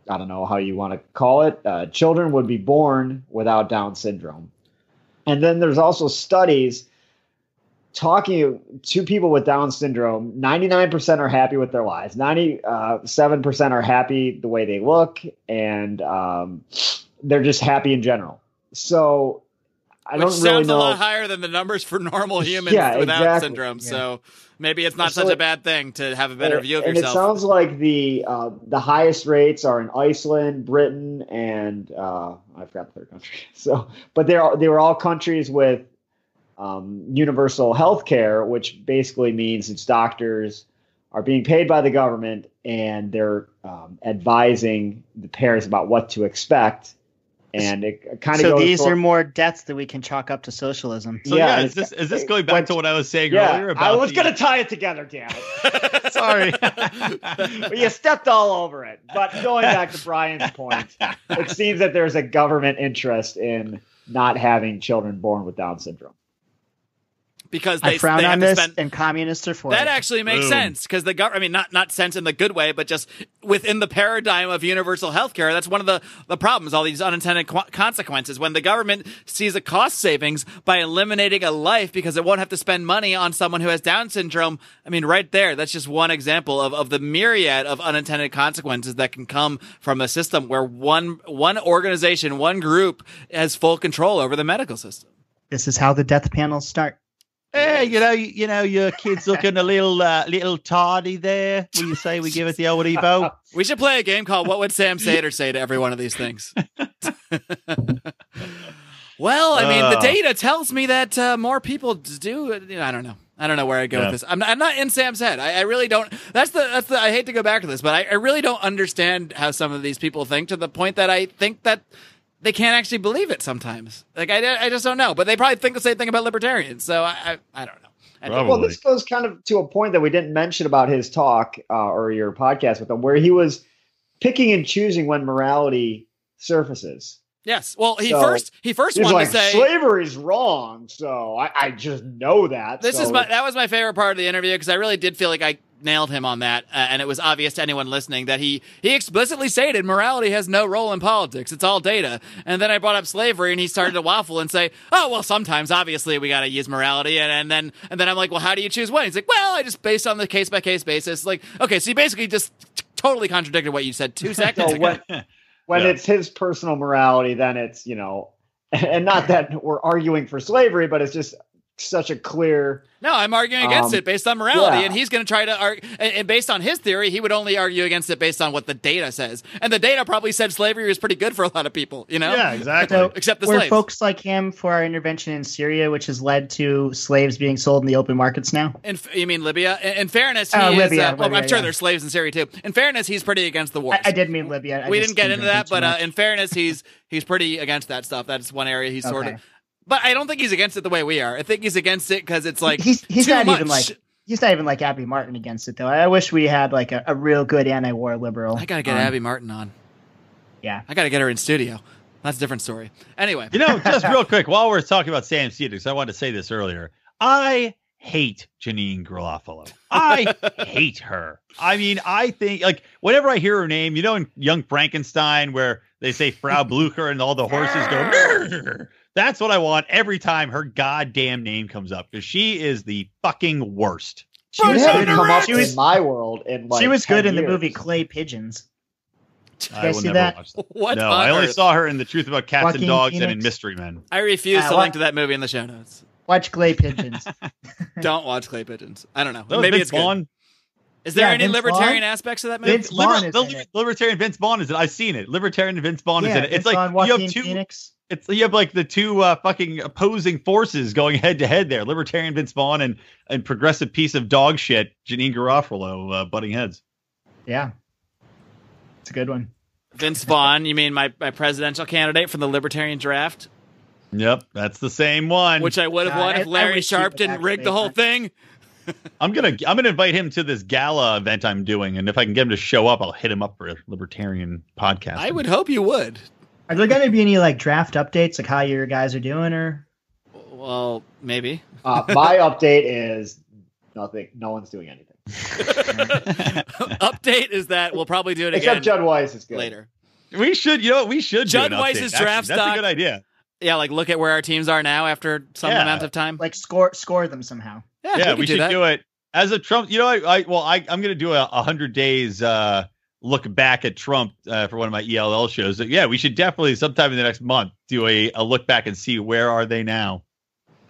I don't know how you want to call it, children would be born without Down syndrome. And then there's also studies talking to people with Down syndrome. 99% are happy with their lives. 97% are happy the way they look, and they're just happy in general. So I Which don't really sounds know. a lot higher than the numbers for normal humans Yeah, without exactly. syndrome. Yeah. So maybe it's not So such a bad thing to have a better view of and yourself. it sounds like the highest rates are in Iceland, Britain, and I forgot the third country. So, but they were all countries with universal health care, which basically means its doctors are being paid by the government, and they're advising the parents about what to expect. And it kind of So goes these for- are more deaths that we can chalk up to socialism. So Yeah, is this going back to what I was saying earlier about? I was going to tie it together, damn it. Sorry. But you stepped all over it. But going back to Brian's point, it seems that there's a government interest in not having children born with Down syndrome. because I frown have on to this, spend. and communists are for That it. actually makes Boom. sense because the government, I mean, not sense in the good way, but just within the paradigm of universal healthcare, that's one of the problems, all these unintended consequences. When the government sees a cost savings by eliminating a life because it won't have to spend money on someone who has Down syndrome, I mean, right there, that's just one example of the myriad of unintended consequences that can come from a system where one organization, one group has full control over the medical system. This is how the death panels start. Hey, you know, your kid's looking a little tardy there. Will you say we give it the old Evo? We should play a game called What Would Sam Seder Say to every one of these things? Well, I mean, the data tells me that more people do. I don't know. I don't know where I go with this. I'm not in Sam's head. I really don't. That's the. I hate to go back to this, but I really don't understand how some of these people think, to the point that I think that they can't actually believe it sometimes. Like I just don't know. But they probably think the same thing about libertarians. So I don't know. Probably. Well, this goes kind of to a point that we didn't mention about his talk or your podcast with him, where he was picking and choosing when morality surfaces. Yes. Well, he So, first He's wanted like, to say slavery's wrong, so I just know that. That was my favorite part of the interview, because I really did feel like I nailed him on that, and it was obvious to anyone listening that he explicitly stated morality has no role in politics. It's all data. And then I brought up slavery, and he started to waffle and say, oh, well, sometimes, obviously, we got to use morality. And then I'm like, well, how do you choose when? He's like, well, I just based on the case-by-case basis. Like, okay, so you basically just totally contradicted what you said 2 seconds ago. When it's his personal morality, then it's, and not that we're arguing for slavery, but it's just such a clear... No, I'm arguing against it based on morality, and he's going to try to argue. And based on his theory, he would only argue against it based on what the data says. And the data probably said slavery was pretty good for a lot of people, Yeah, exactly. So except the we're slaves. folks like him for our intervention in Syria, which has led to slaves being sold in the open markets now. You mean Libya? In fairness, Libya, I'm sure there's slaves in Syria too. In fairness, he's pretty against the wars. I did mean Libya. We didn't get into that, but in fairness, he's pretty against that stuff. That's one area he's sort of... But I don't think he's against it the way we are. I think he's against it because it's like he's too not much. He's not even like Abby Martin against it though. I wish we had like a real good anti-war liberal. I gotta get Abby Martin on. Yeah, I gotta get her in studio. That's a different story. Anyway, just real quick while we're talking about Sam Seder, because I wanted to say this earlier. I hate Janine Garofalo. I hate her. I mean, I think like whenever I hear her name, in Young Frankenstein where they say Frau Blucher and all the horses go. Grr! That's what I want every time her goddamn name comes up, because she is the fucking worst. She was good in my world. She was good in the years. movie Clay Pigeons. Did you I guys will see never that? watch that. What No, on I only earth? saw her in The Truth About Cats Joaquin and Dogs and in Phoenix? Mystery Men. I refuse to what? link to that movie in the show notes. Watch Clay Pigeons. Don't watch Clay Pigeons. I don't know. That was Maybe Vince it's Vaughn. good. Is there any Vince libertarian Vaughn? aspects of that movie? Vince Vaughn is in it. Libertarian Vince Vaughn is in it. I've seen it. Libertarian Vince Vaughn is in it. It's Vince like Vaughn, you have Joaquin two. Phoenix. You have like the two fucking opposing forces going head to head there. Libertarian Vince Vaughn and progressive piece of dog shit Janine Garofalo butting heads. Yeah, it's a good one. Vince Vaughn, you mean my presidential candidate from the Libertarian draft? Yep, that's the same one. Which I would have won if I Larry wish he Sharp would didn't rig the whole thing. I'm gonna invite him to this gala event I'm doing, and if I can get him to show up, I'll hit him up for a Libertarian podcast. I would hope you would. Are there going to be any like draft updates, like how your guys are doing, or? Well, maybe. My update is nothing. No one's doing anything. Update is that we'll probably do it again. Except Judd Weiss is good. Later. We should, we should. Judd do an Weiss's update. draft Actually, that's stock. a good idea. Yeah, like look at where our teams are now after some amount of time. Like score them somehow. Yeah, we should that. do it as a Trump. I'm going to do a 100 days look back at Trump for one of my ELL shows. Yeah, we should definitely sometime in the next month do a look back and see where are they now.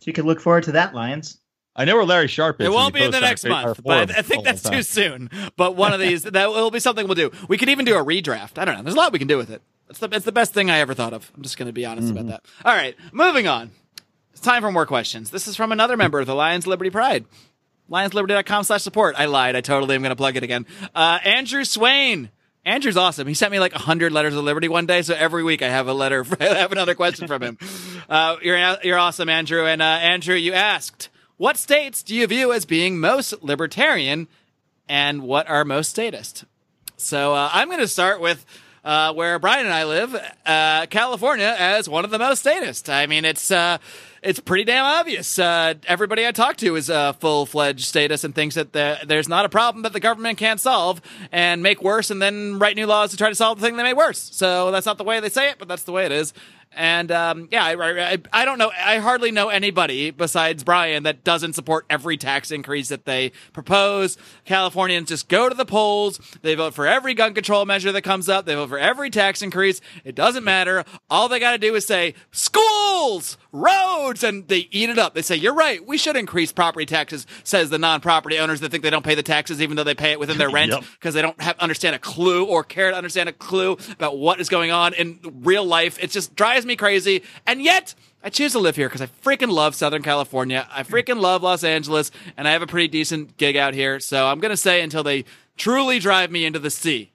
So you can look forward to that, Lions. I know where Larry Sharp is. It won't be in the next month, but I think that's too soon. But one of these, that will be something we'll do. We could even do a redraft. I don't know. There's a lot we can do with it. It's the best thing I ever thought of. I'm just going to be honest about that. All right, moving on. It's time for more questions. This is from another member of the Lions Liberty Pride. LionsLiberty.com/support. I lied. I totally am going to plug it again. Andrew Swain. Andrew's awesome. He sent me like 100 letters of liberty one day, so every week I have a letter. I have another question from him. You're awesome, Andrew. And Andrew, you asked, what states do you view as being most libertarian, and what are most statist? So I'm going to start with where Brian and I live, California, as one of the most statist. I mean, it's pretty damn obvious. Everybody I talk to is full-fledged statist and thinks that there's not a problem that the government can't solve and make worse and then write new laws to try to solve the thing they made worse. So that's not the way they say it, but that's the way it is. And I don't know. I hardly know anybody besides Brian that doesn't support every tax increase that they propose. Californians just go to the polls. They vote for every gun control measure that comes up. They vote for every tax increase. It doesn't matter. All they got to do is say schools, roads, and they eat it up. They say, you're right. We should increase property taxes, says the non-property owners that think they don't pay the taxes even though they pay it within their rent because they don't understand a clue or care to understand a clue about what is going on in real life. It just drives me crazy. And yet I choose to live here because I freaking love Southern California. I freaking love Los Angeles, and I have a pretty decent gig out here. So I'm going to say until they truly drive me into the sea.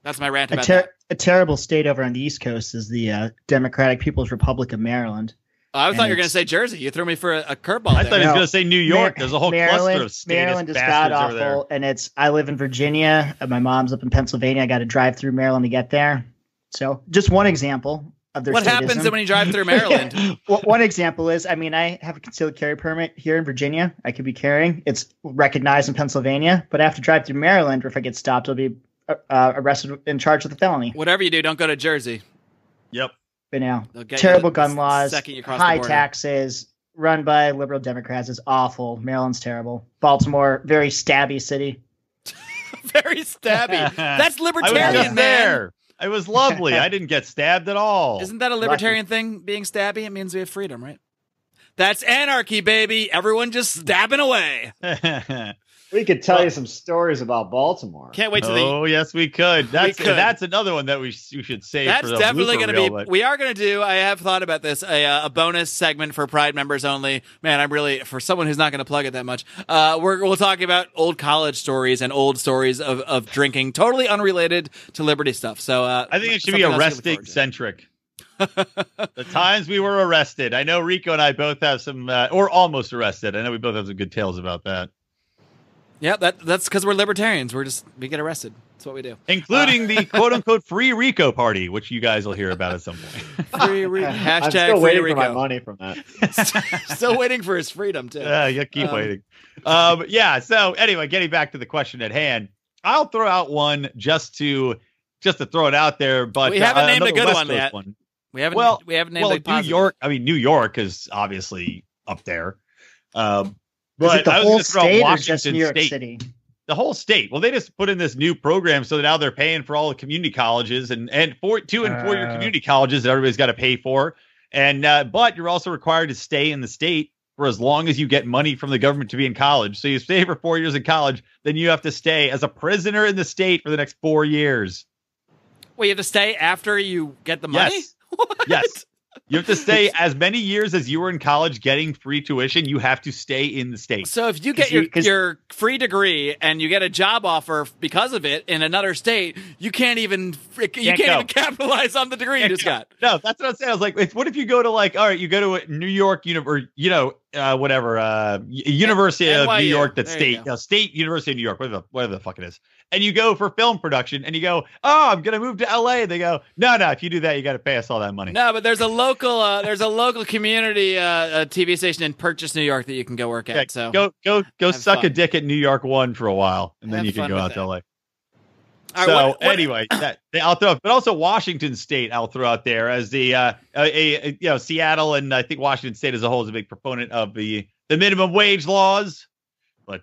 That's my rant about that. A terrible state over on the East Coast is the Democratic People's Republic of Maryland. I thought you were going to say Jersey. You threw me for a curveball. I thought he was going to say New York. There's a whole cluster of Maryland is god god-awful, and I live in Virginia. My mom's up in Pennsylvania. I got to drive through Maryland to get there. So just one example. of their What statism. happens when you drive through Maryland? One example is, I mean, I have a concealed carry permit here in Virginia. I could be carrying. It's recognized in Pennsylvania, but I have to drive through Maryland, or if I get stopped, I'll be arrested and charged with a felony. Whatever you do, don't go to Jersey. Yep. But now, They'll get terrible you gun laws, second you cross the high border. taxes, run by liberal Democrats is awful. Maryland's terrible. Baltimore, very stabby city. Very stabby. That's I libertarian, was just man. there. It was lovely. I didn't get stabbed at all. Isn't that a libertarian thing, being stabby? It means we have freedom, right? That's anarchy, baby. Everyone just stabbing away. We could tell you some stories about Baltimore. Can't wait to Oh, yes, we could. That's could. that's another one that you should save. That's for the definitely blooper going to reel, be. but- We are going to do. I have thought about this. A bonus segment for Pride members only. Man, I'm really, for someone who's not going to plug it that much. We'll talk about old college stories and old stories of drinking, totally unrelated to Liberty stuff. So I think it should be something else to look arresting forward to. centric. The times we were arrested. I know Rico and I both have some, or almost arrested. I know we both have some good tales about that, Yeah, that's because we're libertarians. We get arrested. That's what we do. including the quote unquote free Rico party, which you guys will hear about at some point. Free hashtag I'm still free waiting Rico. for my money from that. Still waiting for his freedom too. Yeah, you keep waiting. Yeah. So anyway, getting back to the question at hand, I'll throw out one just to throw it out there. But We haven't named a another good West one Coast yet. one. We haven't named Well, a New positive. York. I mean, New York is obviously up there. Is But it the I was whole gonna throw out state or Washington just New York State. City? The whole state. Well, they just put in this new program so that now they're paying for all the community colleges and 2 and 4 year community colleges that everybody's got to pay for. And but you're also required to stay in the state for as long as you get money from the government to be in college. So you stay for 4 years in college, then you have to stay as a prisoner in the state for the next 4 years. Well, you have to stay after you get the money? Yes. What? Yes. You have to stay as many years as you were in college getting free tuition. You have to stay in the state. So if you get your free degree and you get a job offer because of it in another state, you can't even even capitalize on the degree you just got. No, that's what I'm saying. I was like, what if you go to all right, you go to New York, University of NYU. New York, that's There you state, go. State University of New York, whatever the fuck it is. And you go for film production and you go, oh, I'm going to move to LA. They go, no, if you do that, you got to pay us all that money. No, but there's a local community TV station in Purchase, New York that you can go work at. So go have suck a fun. dick at New York 1 for a while, and then Have you can fun go with out to that. LA. All right, So what- anyway, I'll throw, but also Washington State I'll throw out there as the Seattle and I think Washington State as a whole is a big proponent of the minimum wage laws, but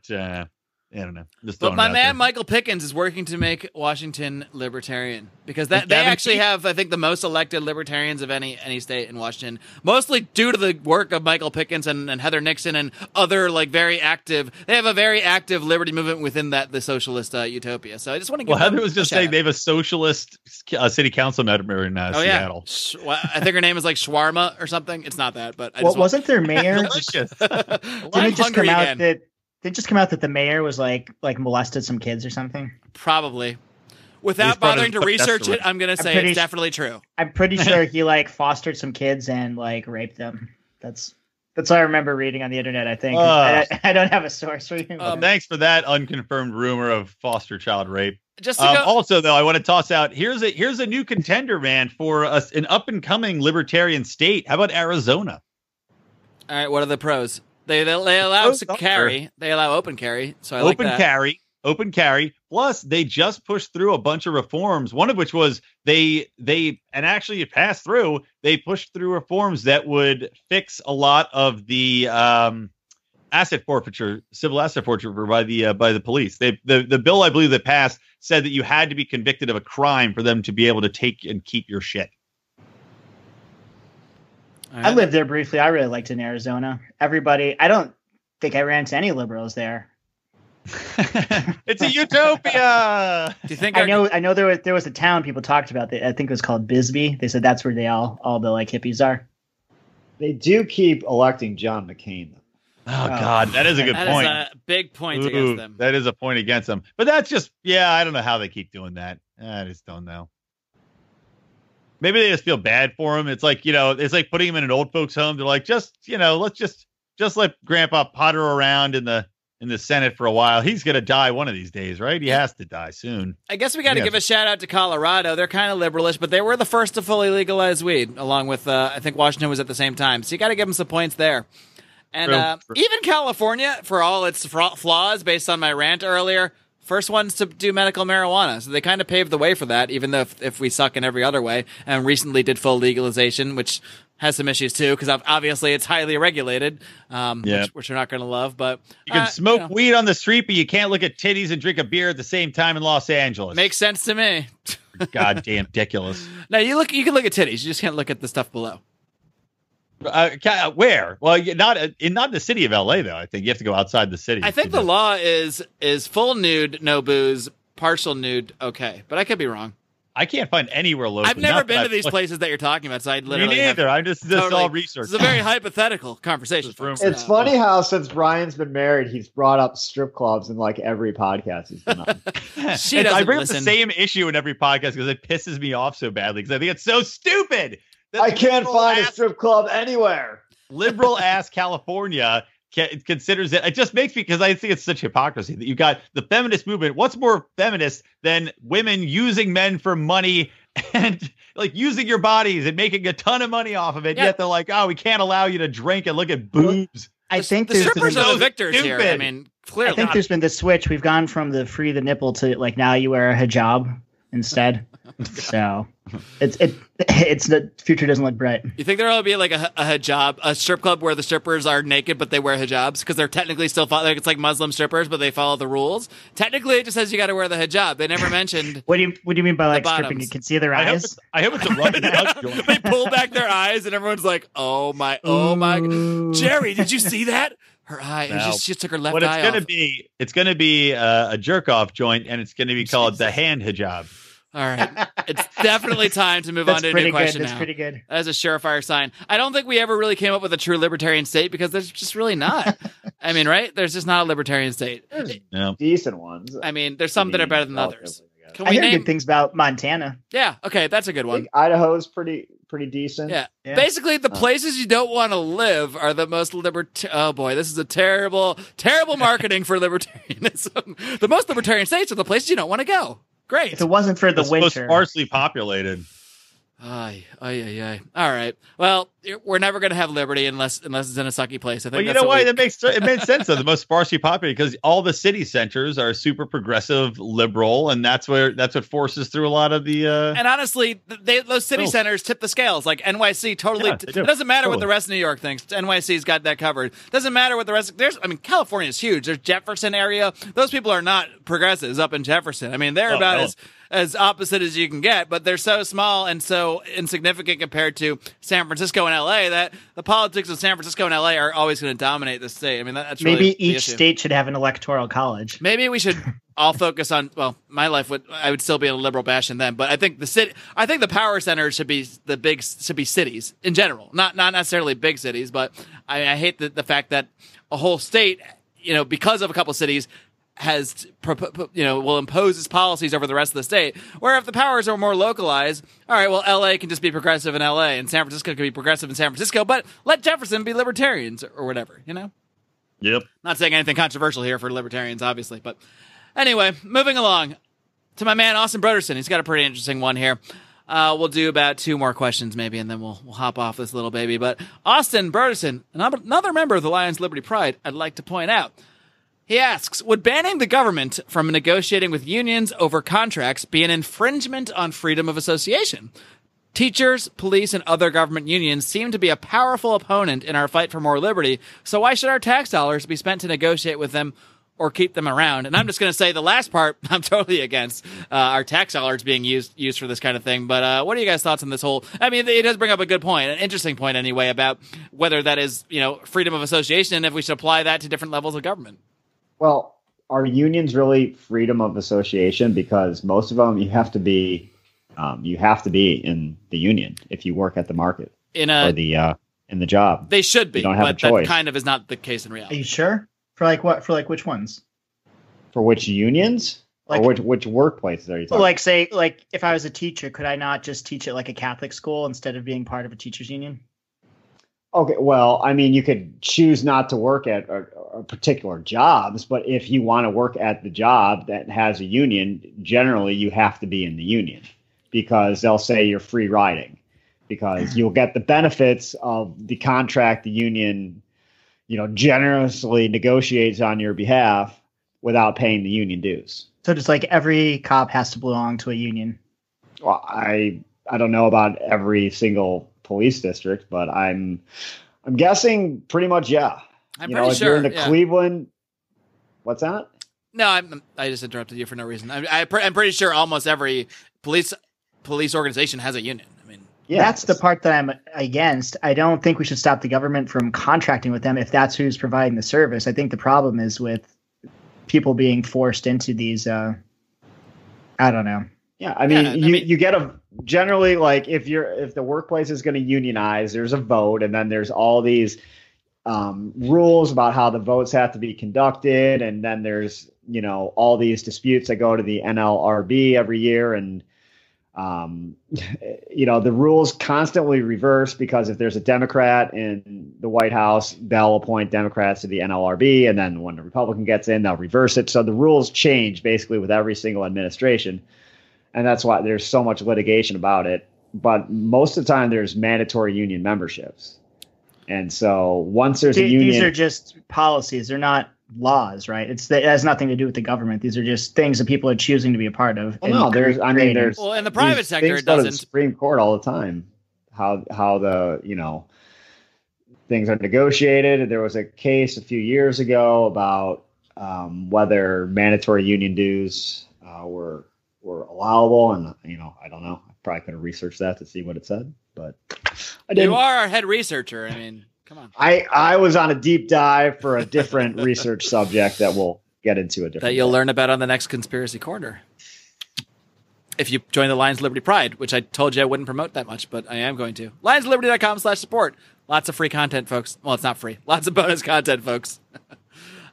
I don't know. Just But throwing my it out man there. Michael Pickens is working to make Washington libertarian because they Gavin actually Keith? have, I think, the most elected libertarians of any state in Washington, mostly due to the work of Michael Pickens and Heather Nixon and other very active. They have a very active liberty movement within the socialist utopia. So I just want to give. Well, Heather them was just a saying shout they have a socialist city council member in out. Oh Seattle. yeah, I think her name is Shawarma or something. It's not that, but I Well, just wasn't their mayor? Delicious. Didn't I'm it just hungry come out again. that? Did it just come out that the mayor was like molested some kids or something? Probably. Without He's part bothering to of the research testament. it, I'm going to say pretty it's s- definitely true. I'm pretty sure he fostered some kids and raped them. That's what I remember reading on the internet. I think I don't have a source for you. Thanks for that unconfirmed rumor of foster child rape. Just to go, Also, though, I want to toss out here's a new contender, man, for an up and coming libertarian state. How about Arizona? all right, what are the pros? They allow Pros are- carry. They allow open carry. So I like Open that. open carry. Plus, they just pushed through a bunch of reforms. One of which was they and actually it passed through. They pushed through reforms that would fix a lot of the asset forfeiture, civil asset forfeiture by the police. The bill I believe that passed said that you had to be convicted of a crime for them to be able to take and keep your shit. All I right. lived there briefly. I really liked it in Arizona. Everybody, I don't think I ran into any liberals there. It's a utopia. Do you think I know there was a town people talked about. I think it was called Bisbee. They said that's where they all the hippies are. They do keep electing John McCain. Oh God, that is a good that point. is a big point Ooh, against them? that is a point against them. But that's just, I don't know how they keep doing that. I just don't know. Maybe they just feel bad for him. It's like, it's like putting him in an old folks home. They're like, let's just let grandpa potter around in the in the Senate for a while. He's going to die one of these days, right? He has to die soon. I guess we got to give a shout out to Colorado. They're kind of liberalish, but they were the first to fully legalize weed, along with, I think Washington was at the same time. So you got to give them some points there. And even California, for all its flaws, based on my rant earlier, first ones to do medical marijuana. So they kind of paved the way for that, even though if we suck in every other way, and recently did full legalization, which has some issues too, because obviously it's highly regulated, which we're not going to love. But you can smoke weed on the street, but you can't look at titties and drink a beer at the same time in Los Angeles. Makes sense to me. Goddamn ridiculous. No, you can look at titties. You just can't look at the stuff below. Where? Well, not in the city of LA though. I think you have to go outside the city. I think the law is full nude, no booze, partial nude, okay, but I could be wrong. I can't find anywhere local. I've never been to these places that you're talking about, so I literally me neither. I'm just all research. This is a very hypothetical conversation. It's funny how since Brian's been married, he's brought up strip clubs in like every podcast he's been on. I bring up the same issue in every podcast because it pisses me off so badly because I think it's so stupid. I can't find a strip club anywhere. Liberal ass California considers it. It just makes me, because I think it's such hypocrisy that you got the feminist movement. What's more feminist than women using men for money and like using your bodies and making a ton of money off of it? Yet they're like, oh, we can't allow you to drink and look at boobs. I think the strippers are the victors here. I mean, clearly. I think there's been this switch. We've gone from the free the nipple to like now you wear a hijab instead. So it's the future doesn't look bright. You think there'll be like a hijab, a strip club where the strippers are naked but they wear hijabs because they're technically still like it's like Muslim strippers but they follow the rules. Technically, it just says you got to wear the hijab. They never mentioned. What do you mean by like stripping? You can see their eyes. I hope it's a rubber duck joint. They pull back their eyes and everyone's like, oh my, Jerry, did you see that? Her eye, no. She took her left eye off. It's going to be a jerk off joint, and it's going to be called the hand hijab. All right. It's definitely time to move on to a new question now. That's pretty good. That is a surefire sign. I don't think we ever really came up with a true libertarian state because there's just really not. I mean, right? There's just not a libertarian state. There's decent ones. I mean, there's some that are better than others. I hear good things about Montana. Yeah. Okay. That's a good one. Idaho's pretty decent. Yeah. Basically, the places you don't want to live are the most Oh boy, this is a terrible marketing for libertarianism. The most libertarian states are the places you don't want to go. Great. If it wasn't for the winter. Most sparsely populated. All right. Well, we're never going to have liberty unless it's in a sucky place. I think. Well, you know why? It makes sense though. The most sparsely populated because all the city centers are super progressive, liberal, and that's what forces through a lot of the. And honestly, those city centers tip the scales. Like NYC, totally. It doesn't matter what the rest of New York thinks. NYC's got that covered. Doesn't matter what the rest. California is huge. There's Jefferson area. Those people are not progressives up in Jefferson. I mean, they're as opposite as you can get, but they're so small and so insignificant compared to San Francisco and LA that the politics of San Francisco and LA are always going to dominate the state. I mean, that's really maybe each state should have an electoral college. Maybe we should all focus on. Well, my life I would still be in a liberal bastion then, but I think the power centers should be cities in general, not necessarily big cities. But I hate the fact that a whole state, because of a couple cities, will impose its policies over the rest of the state. Where if the powers are more localized, all right, well, LA can just be progressive in LA and San Francisco can be progressive in San Francisco, but let Jefferson be libertarians or whatever, Yep. Not saying anything controversial here for libertarians, obviously, but anyway, moving along to my man, Austin Broderson. He's got a pretty interesting one here. We'll do about 2 more questions maybe, and then we'll hop off this little baby. But Austin Broderson, another member of the Lions Liberty Pride, I'd like to point out. He asks, would banning the government from negotiating with unions over contracts be an infringement on freedom of association? Teachers, police, and other government unions seem to be a powerful opponent in our fight for more liberty, so why should our tax dollars be spent to negotiate with them or keep them around? And I'm just going to say the last part, I'm totally against our tax dollars being used for this kind of thing. But what are you guys' thoughts on this whole? I mean, it does bring up a good point, an interesting point anyway, about whether that is, freedom of association and if we should apply that to different levels of government. Well, are unions really freedom of association? Because most of them, you have to be in the union if you work at the market in the job. They should be, you don't have but a choice. That kind of is not the case in reality. Are you sure? For like what? For like which ones? For which unions? Or which workplaces are you talking? Like say, like if I was a teacher, could I not just teach at like a Catholic school instead of being part of a teachers union? Okay, well, I mean, you could choose not to work at particular jobs, but if you want to work at the job that has a union, generally you have to be in the union because they'll say you're free riding because you'll get the benefits of the contract the union, generously negotiates on your behalf without paying the union dues. So just like every cop has to belong to a union. Well, I don't know about every single police district, but I'm guessing pretty much, yeah. I'm pretty if sure. You're in the Cleveland, what's that? No, I just interrupted you for no reason. I'm pretty sure almost every police organization has a union. I mean, yeah, that's the part that I'm against. I don't think we should stop the government from contracting with them if that's who's providing the service. I think the problem is with people being forced into these. I don't know. Yeah, I mean, you get generally like if the workplace is going to unionize, there's a vote, and then there's all these rules about how the votes have to be conducted, and then there's all these disputes that go to the NLRB every year, and the rules constantly reverse because if there's a Democrat in the White House, they'll appoint Democrats to the NLRB, and then when the Republican gets in, they'll reverse it. So the rules change basically with every single administration. And that's why there's so much litigation about it. But most of the time, there's mandatory union memberships. And so once there's a union... These are just policies. They're not laws, right? It has nothing to do with the government. These are just things that people are choosing to be a part of. Well, no, there's... Well, in the private sector, it doesn't... Go to the Supreme Court all the time. How the, things are negotiated. There was a case a few years ago about whether mandatory union dues were allowable, and I don't know. I probably could have researched that to see what it said, but I didn't. You are our head researcher. I mean, come on. I was on a deep dive for a different research subject that we'll get into a different. That you'll learn about on the next Conspiracy Corner. If you join the Lions of Liberty Pride, which I told you I wouldn't promote that much, but I am going to. LionsofLiberty.com/support. Lots of free content, folks. Well, it's not free. Lots of bonus content, folks.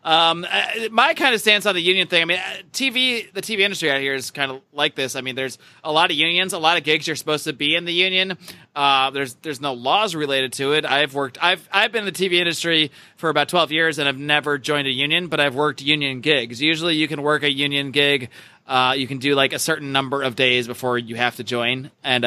My kind of stance on the union thing, I mean, the TV industry out here is kind of like this. I mean, there's a lot of unions, a lot of gigs you're supposed to be in the union. There's no laws related to it. I've been in the TV industry for about 12 years and I've never joined a union, but I've worked union gigs. Usually you can work a union gig. You can do like a certain number of days before you have to join. And,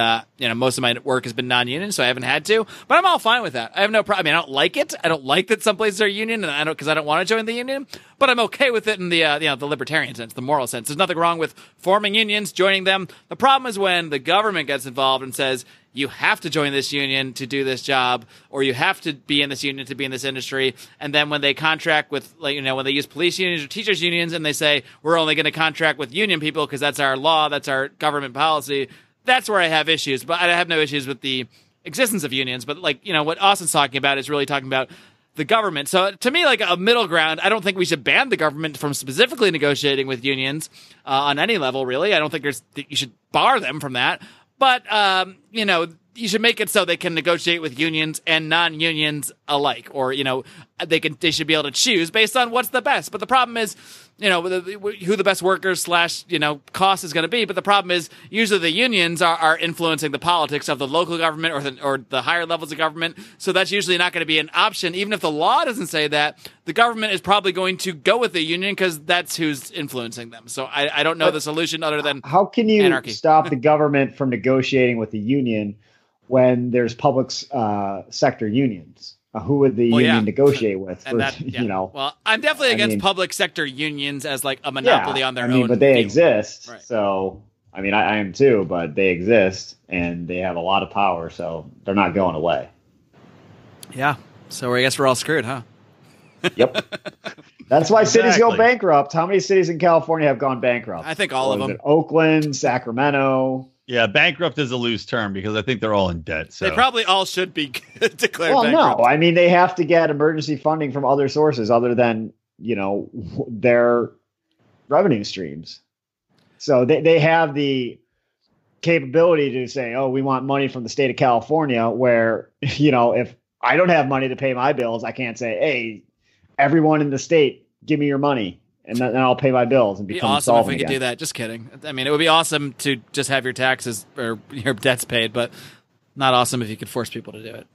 most of my work has been non-union, so I haven't had to, but I'm all fine with that. I have no problem. I mean, I don't like it. I don't like that some places are union and because I don't want to join the union, but I'm okay with it in the libertarian sense, the moral sense. There's nothing wrong with forming unions, joining them. The problem is when the government gets involved and says, you have to join this union to do this job, or you have to be in this union to be in this industry. And then when they contract with, when they use police unions or teachers unions and they say, we're only going to contract with union people because that's our law, that's our government policy, that's where I have issues. But I have no issues with the existence of unions. But what Austin's talking about is really talking about the government. So to me, like a middle ground, I don't think we should ban the government from specifically negotiating with unions on any level, really. I don't think you should bar them from that. But, you should make it so they can negotiate with unions and non-unions alike, or, they should be able to choose based on what's the best. But the problem is, who the best workers / cost is going to be. But the problem is usually the unions are influencing the politics of the local government or the higher levels of government. So that's usually not going to be an option. Even if the law doesn't say that, the government is probably going to go with the union because that's who's influencing them. So I don't know the solution other than how can you anarchy. Stop the government from negotiating with the union when there's public sector unions? Who would the union negotiate with? Well, I'm definitely against public sector unions as like a monopoly on their own. But they field. Exist. Right. So, I am too, but they exist and they have a lot of power. So they're not going away. Yeah. So I guess we're all screwed, huh? Yep. That's why cities go bankrupt. How many cities in California have gone bankrupt? I think all of them. Oakland, Sacramento. Yeah, bankrupt is a loose term because I think they're all in debt. So they probably all should be declared bankrupt. No, they have to get emergency funding from other sources other than, their revenue streams. So they have the capability to say, oh, we want money from the state of California, where, if I don't have money to pay my bills, I can't say, hey, everyone in the state, give me your money. And then I'll pay my bills and become awesome if we again. could do that. Just kidding. It would be awesome to just have your taxes or your debts paid, but not awesome if you could force people to do it.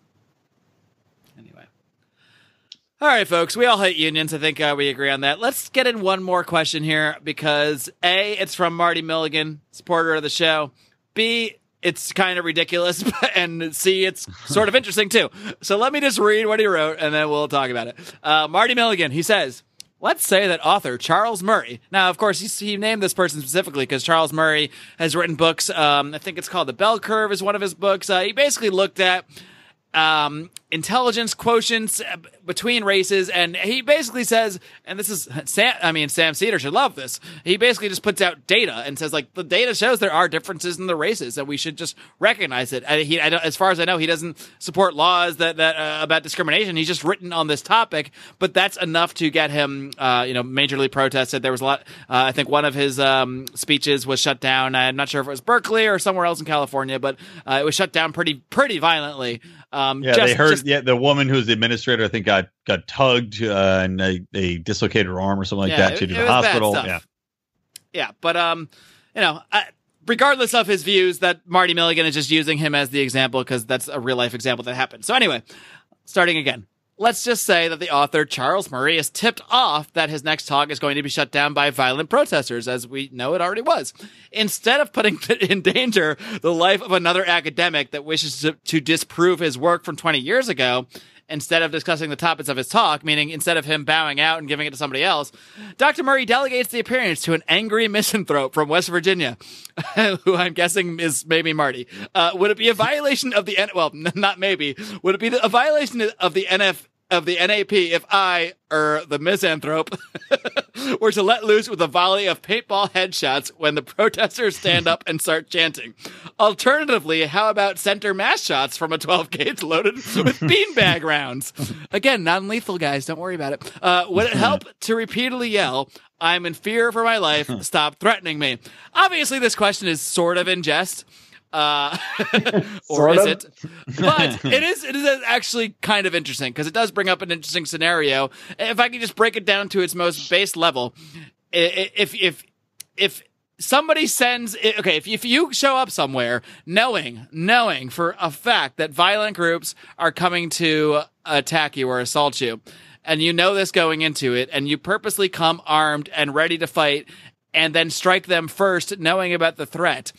All right, folks, we all hate unions. I think we agree on that. Let's get in one more question here because A, it's from Marty Milligan, supporter of the show. B, it's kind of ridiculous. And C, it's sort of interesting, too. So let me just read what he wrote, and then we'll talk about it. Marty Milligan, he says, let's say that author Charles Murray. Now, of course, he named this person specifically because Charles Murray has written books. I think it's called The Bell Curve is one of his books. He basically looked at intelligence quotients between races, and he basically says, and this is Sam Seder should love this. He basically just puts out data and says, like, the data shows there are differences in the races, and we should just recognize it. As far as I know, he doesn't support laws that about discrimination. He's just written on this topic, but that's enough to get him, majorly protested. There was a lot. I think one of his speeches was shut down. I'm not sure if it was Berkeley or somewhere else in California, but it was shut down pretty violently. The woman who's the administrator, I think, got tugged and they dislocated her arm or something like that. She had to the hospital. Yeah, but regardless of his views, that Marty Milligan is just using him as the example because that's a real life example that happened. So anyway, starting again. Let's just say that the author, Charles Murray, is tipped off that his next talk is going to be shut down by violent protesters, as we know it already was. Instead of putting in danger the life of another academic that wishes to disprove his work from 20 years ago, instead of discussing the topics of his talk, meaning instead of him bowing out and giving it to somebody else, Dr. Murray delegates the appearance to an angry misanthrope from West Virginia, who I'm guessing is maybe Marty. Would it be a violation of the not maybe. Would it be a violation of the NAP if I, the misanthrope, were to let loose with a volley of paintball headshots when the protesters stand up and start chanting? Alternatively, how about center mass shots from a 12 gauge loaded with beanbag rounds? Again, non-lethal, guys. Don't worry about it. Would it help to repeatedly yell, "I'm in fear for my life. Stop threatening me"? Obviously, this question is sort of in jest. Or is it? But it is actually kind of interesting because it does bring up an interesting scenario. If I can just break it down to its most base level, if somebody sends, if you show up somewhere knowing for a fact that violent groups are coming to attack you or assault you, and you know this going into it, and you purposely come armed and ready to fight, and then strike them first, knowing about the threat.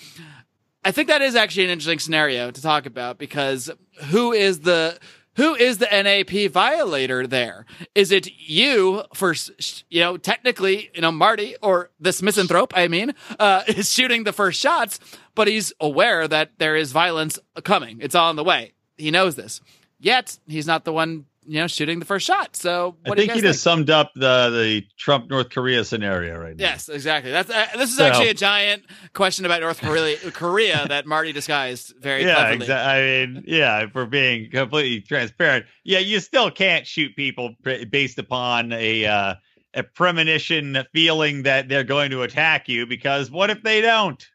I think that is actually an interesting scenario to talk about because who is the NAP violator there? Is it you for, technically, Marty or this misanthrope, is shooting the first shots, but he's aware that there is violence coming. It's on the way. He knows this. Yet he's not the one, shooting the first shot. So I think he just summed up the Trump North Korea scenario right now. Yes, exactly. This is actually a giant question about North Korea that Marty disguised very cleverly. Exactly. For being completely transparent. Yeah, you still can't shoot people based upon a premonition feeling that they're going to attack you because what if they don't?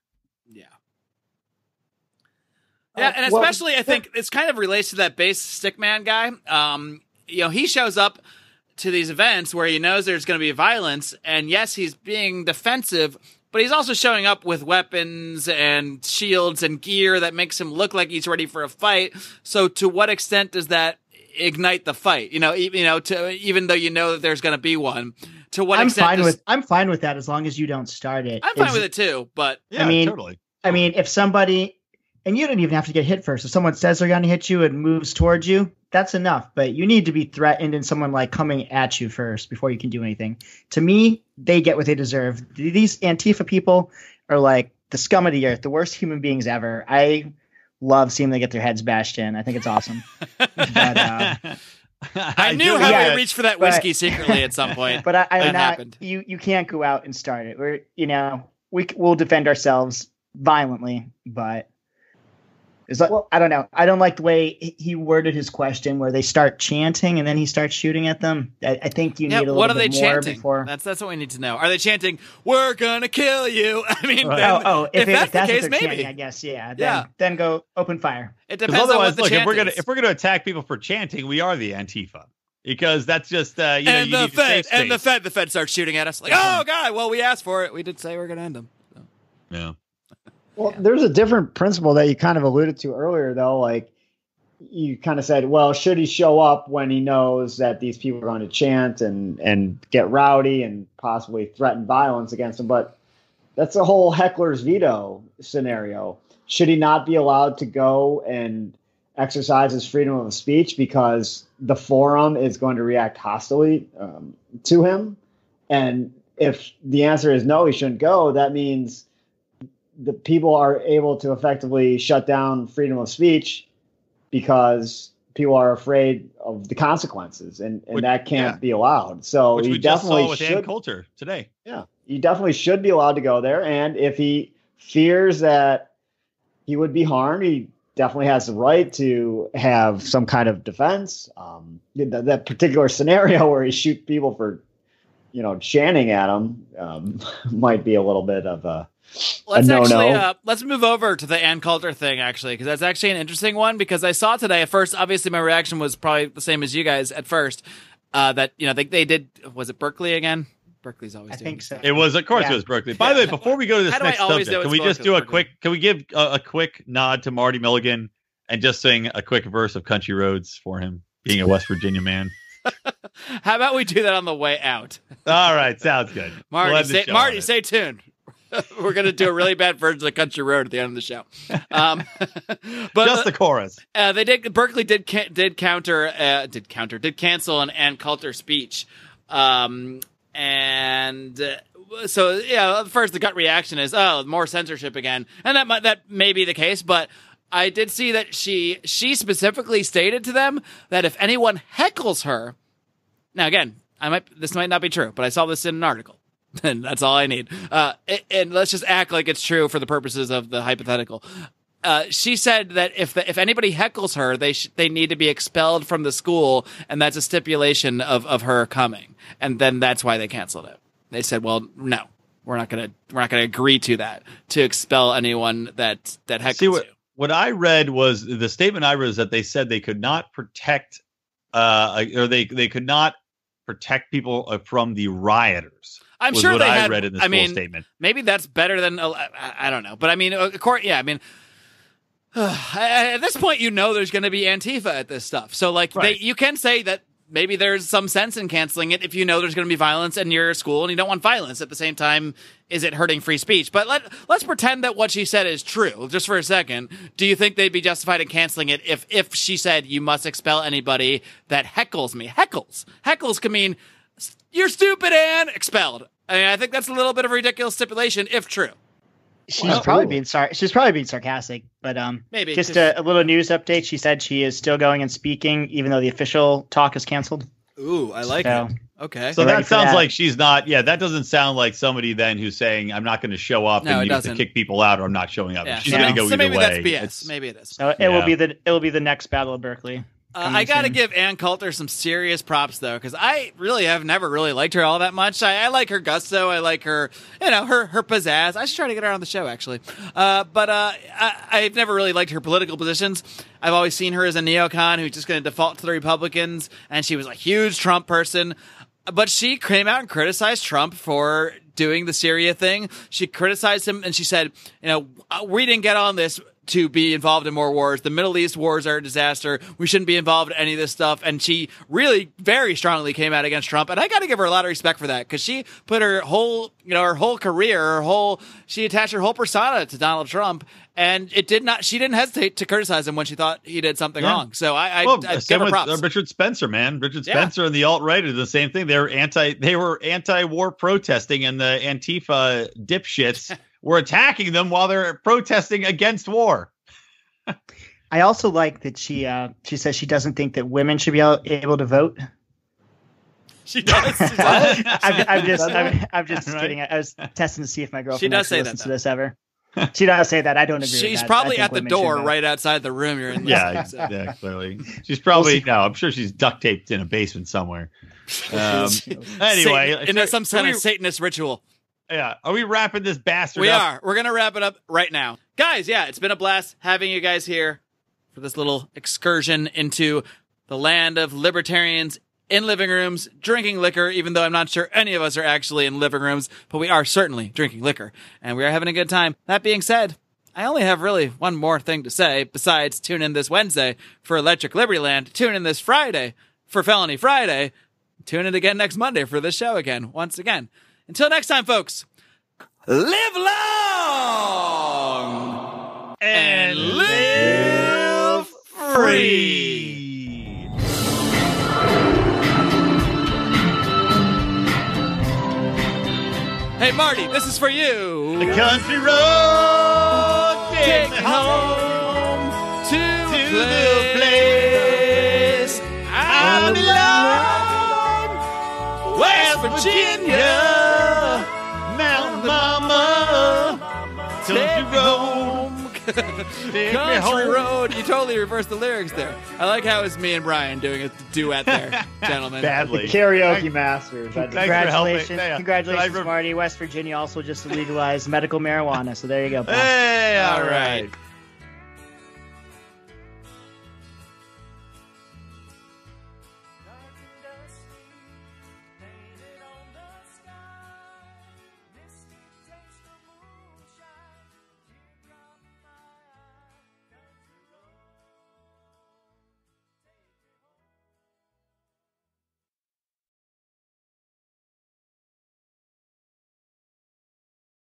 Yeah, and especially I think it's kind of relates to that base stickman guy. He shows up to these events where he knows there's going to be violence, and yes, he's being defensive, but he's also showing up with weapons and shields and gear that makes him look like he's ready for a fight. So to what extent does that ignite the fight? Even though you know that there's going to be one. To what extent? I'm fine with that as long as you don't start it. I'm fine with it too, but totally. If somebody. And you don't even have to get hit first. If someone says they're going to hit you and moves towards you, that's enough. But you need to be threatened and someone coming at you first before you can do anything. To me, they get what they deserve. These Antifa people are like the scum of the earth, the worst human beings ever. I love seeing them get their heads bashed in. I think it's awesome. But, I knew how I reached for that whiskey secretly at some point. But I'm not. Happened. You can't go out and start it. We'll defend ourselves violently, but. I don't know. I don't like the way he worded his question where they start chanting and then he starts shooting at them. I think you need a little what are bit they more chanting? Before. That's what we need to know. Are they chanting, "We're gonna kill you"? I mean, if that's the case, what they're maybe. Chanting, I guess, yeah. Then go open fire. It depends on what the chant is. If we're gonna attack people for chanting, we are the Antifa. Because that's just and the Fed starts shooting at us like, "Oh God, well we asked for it. We did say we're gonna end them." So. Yeah. Well, there's a different principle that you kind of alluded to earlier, though. you kind of said, well, should he show up when he knows that these people are going to chant and get rowdy and possibly threaten violence against him? But that's a whole heckler's veto scenario. Should he not be allowed to go and exercise his freedom of speech because the forum is going to react hostily to him? And if the answer is no, he shouldn't go, that means the people are able to effectively shut down freedom of speech because people are afraid of the consequences, and that can't be allowed. So which we definitely just saw with Ann Coulter today. Yeah, you definitely should be allowed to go there. And if he fears that he would be harmed, he definitely has the right to have some kind of defense. That particular scenario where he shoots people for, chanting at him might be a little bit of a no-no. Let's move over to the Ann Coulter thing, actually, because that's actually an interesting one. Because I saw today at first, obviously my reaction was probably the same as you guys at first. That they did. Was it Berkeley again? Berkeley's always. I think so. It was, of course, it was Berkeley. By the way, before we go to this next subject, can we just do Can we give a quick nod to Marty Milligan and just sing a quick verse of Country Roads for him, being a West Virginia man? How about we do that on the way out? All right, sounds good. Marty, stay tuned. We're going to do a really bad version of Country Road at the end of the show. But just the chorus. Berkeley did cancel an Ann Coulter speech. So first the gut reaction is, more censorship again. And that may be the case, but I did see that she specifically stated to them that if anyone heckles her, now again, this might not be true, but I saw this in an article. And that's all I need. And let's just act like it's true for the purposes of the hypothetical. She said that if anybody heckles her, they need to be expelled from the school, and that's a stipulation of her coming. And then that's why they canceled it. They said, "Well, no, we're not gonna agree to that, to expel anyone that heckles you." What I read was the statement I read is that they said they could not protect, or they could not protect people from the rioters. I'm sure I read in this full statement. Maybe that's better than I don't know, but I mean, at this point, there's going to be Antifa at this stuff. So right. You can say that maybe there's some sense in canceling it if there's going to be violence in your school and you don't want violence. At the same time, is it hurting free speech? But let's pretend that what she said is true, just for a second. Do you think they'd be justified in canceling it if she said you must expel anybody that heckles me? Heckles can mean you're stupid and expelled. I mean, I think that's a little bit of a ridiculous stipulation if true. She's probably being sarcastic, but maybe just a little news update. She said she is still going and speaking, even though the official talk is canceled. Ooh, I like it. Okay, so that sounds like she's not. Yeah, that doesn't sound like somebody then who's saying I'm not going to show up and you have to kick people out, or I'm not showing up. Yeah. She's going to go either way. Maybe that's BS. Maybe it is. So it will be the next Battle of Berkeley. I got to give Ann Coulter some serious props, though, because I really have never really liked her all that much. I like her gusto. I like her, her pizzazz. I should try to get her on the show, actually. But I've never really liked her political positions. I've always seen her as a neocon who's just going to default to the Republicans, and she was a huge Trump person. But she came out and criticized Trump for doing the Syria thing. She criticized him, and she said, we didn't get on this to be involved in more wars. The Middle East wars are a disaster. We shouldn't be involved in any of this stuff. And she really very strongly came out against Trump. And I got to give her a lot of respect for that, because she put her whole, her whole career, she attached her whole persona to Donald Trump. And she didn't hesitate to criticize him when she thought he did something wrong. So I give her props. Richard Spencer, man. Richard Spencer and the alt-right are the same thing. They were anti-war protesting, and the Antifa dipshits were attacking them while they're protesting against war. I also like that she says she doesn't think that women should be able to vote. She does. I'm just kidding. I was testing to see if my girlfriend listens to this ever. She does say that. I don't agree. She's with that. Probably at the door right outside the room you're in. Yeah, clearly. She's probably I'm sure she's duct taped in a basement somewhere. Anyway, in some kind of Satanist ritual. Yeah. Are we wrapping this bastard up? We are. We're going to wrap it up right now. Guys, it's been a blast having you guys here for this little excursion into the land of libertarians in living rooms, drinking liquor, even though I'm not sure any of us are actually in living rooms, but we are certainly drinking liquor, and we are having a good time. That being said, I only have really one more thing to say besides tune in this Wednesday for Electric Liberty Land, tune in this Friday for Felony Friday, tune in again next Monday for this show again, once again. Until next time, folks, live long and live free. Hey, Marty, this is for you. The country road Take me home to the place I belong. West Virginia, Mountain Mama, take me home. Country road. You totally reversed the lyrics there. I like how it's me and Brian doing a duet there, gentlemen. badly. The karaoke masters. Congratulations, Yeah. Congratulations, Marty. West Virginia also just legalized medical marijuana, so there you go. pal. Hey, all right.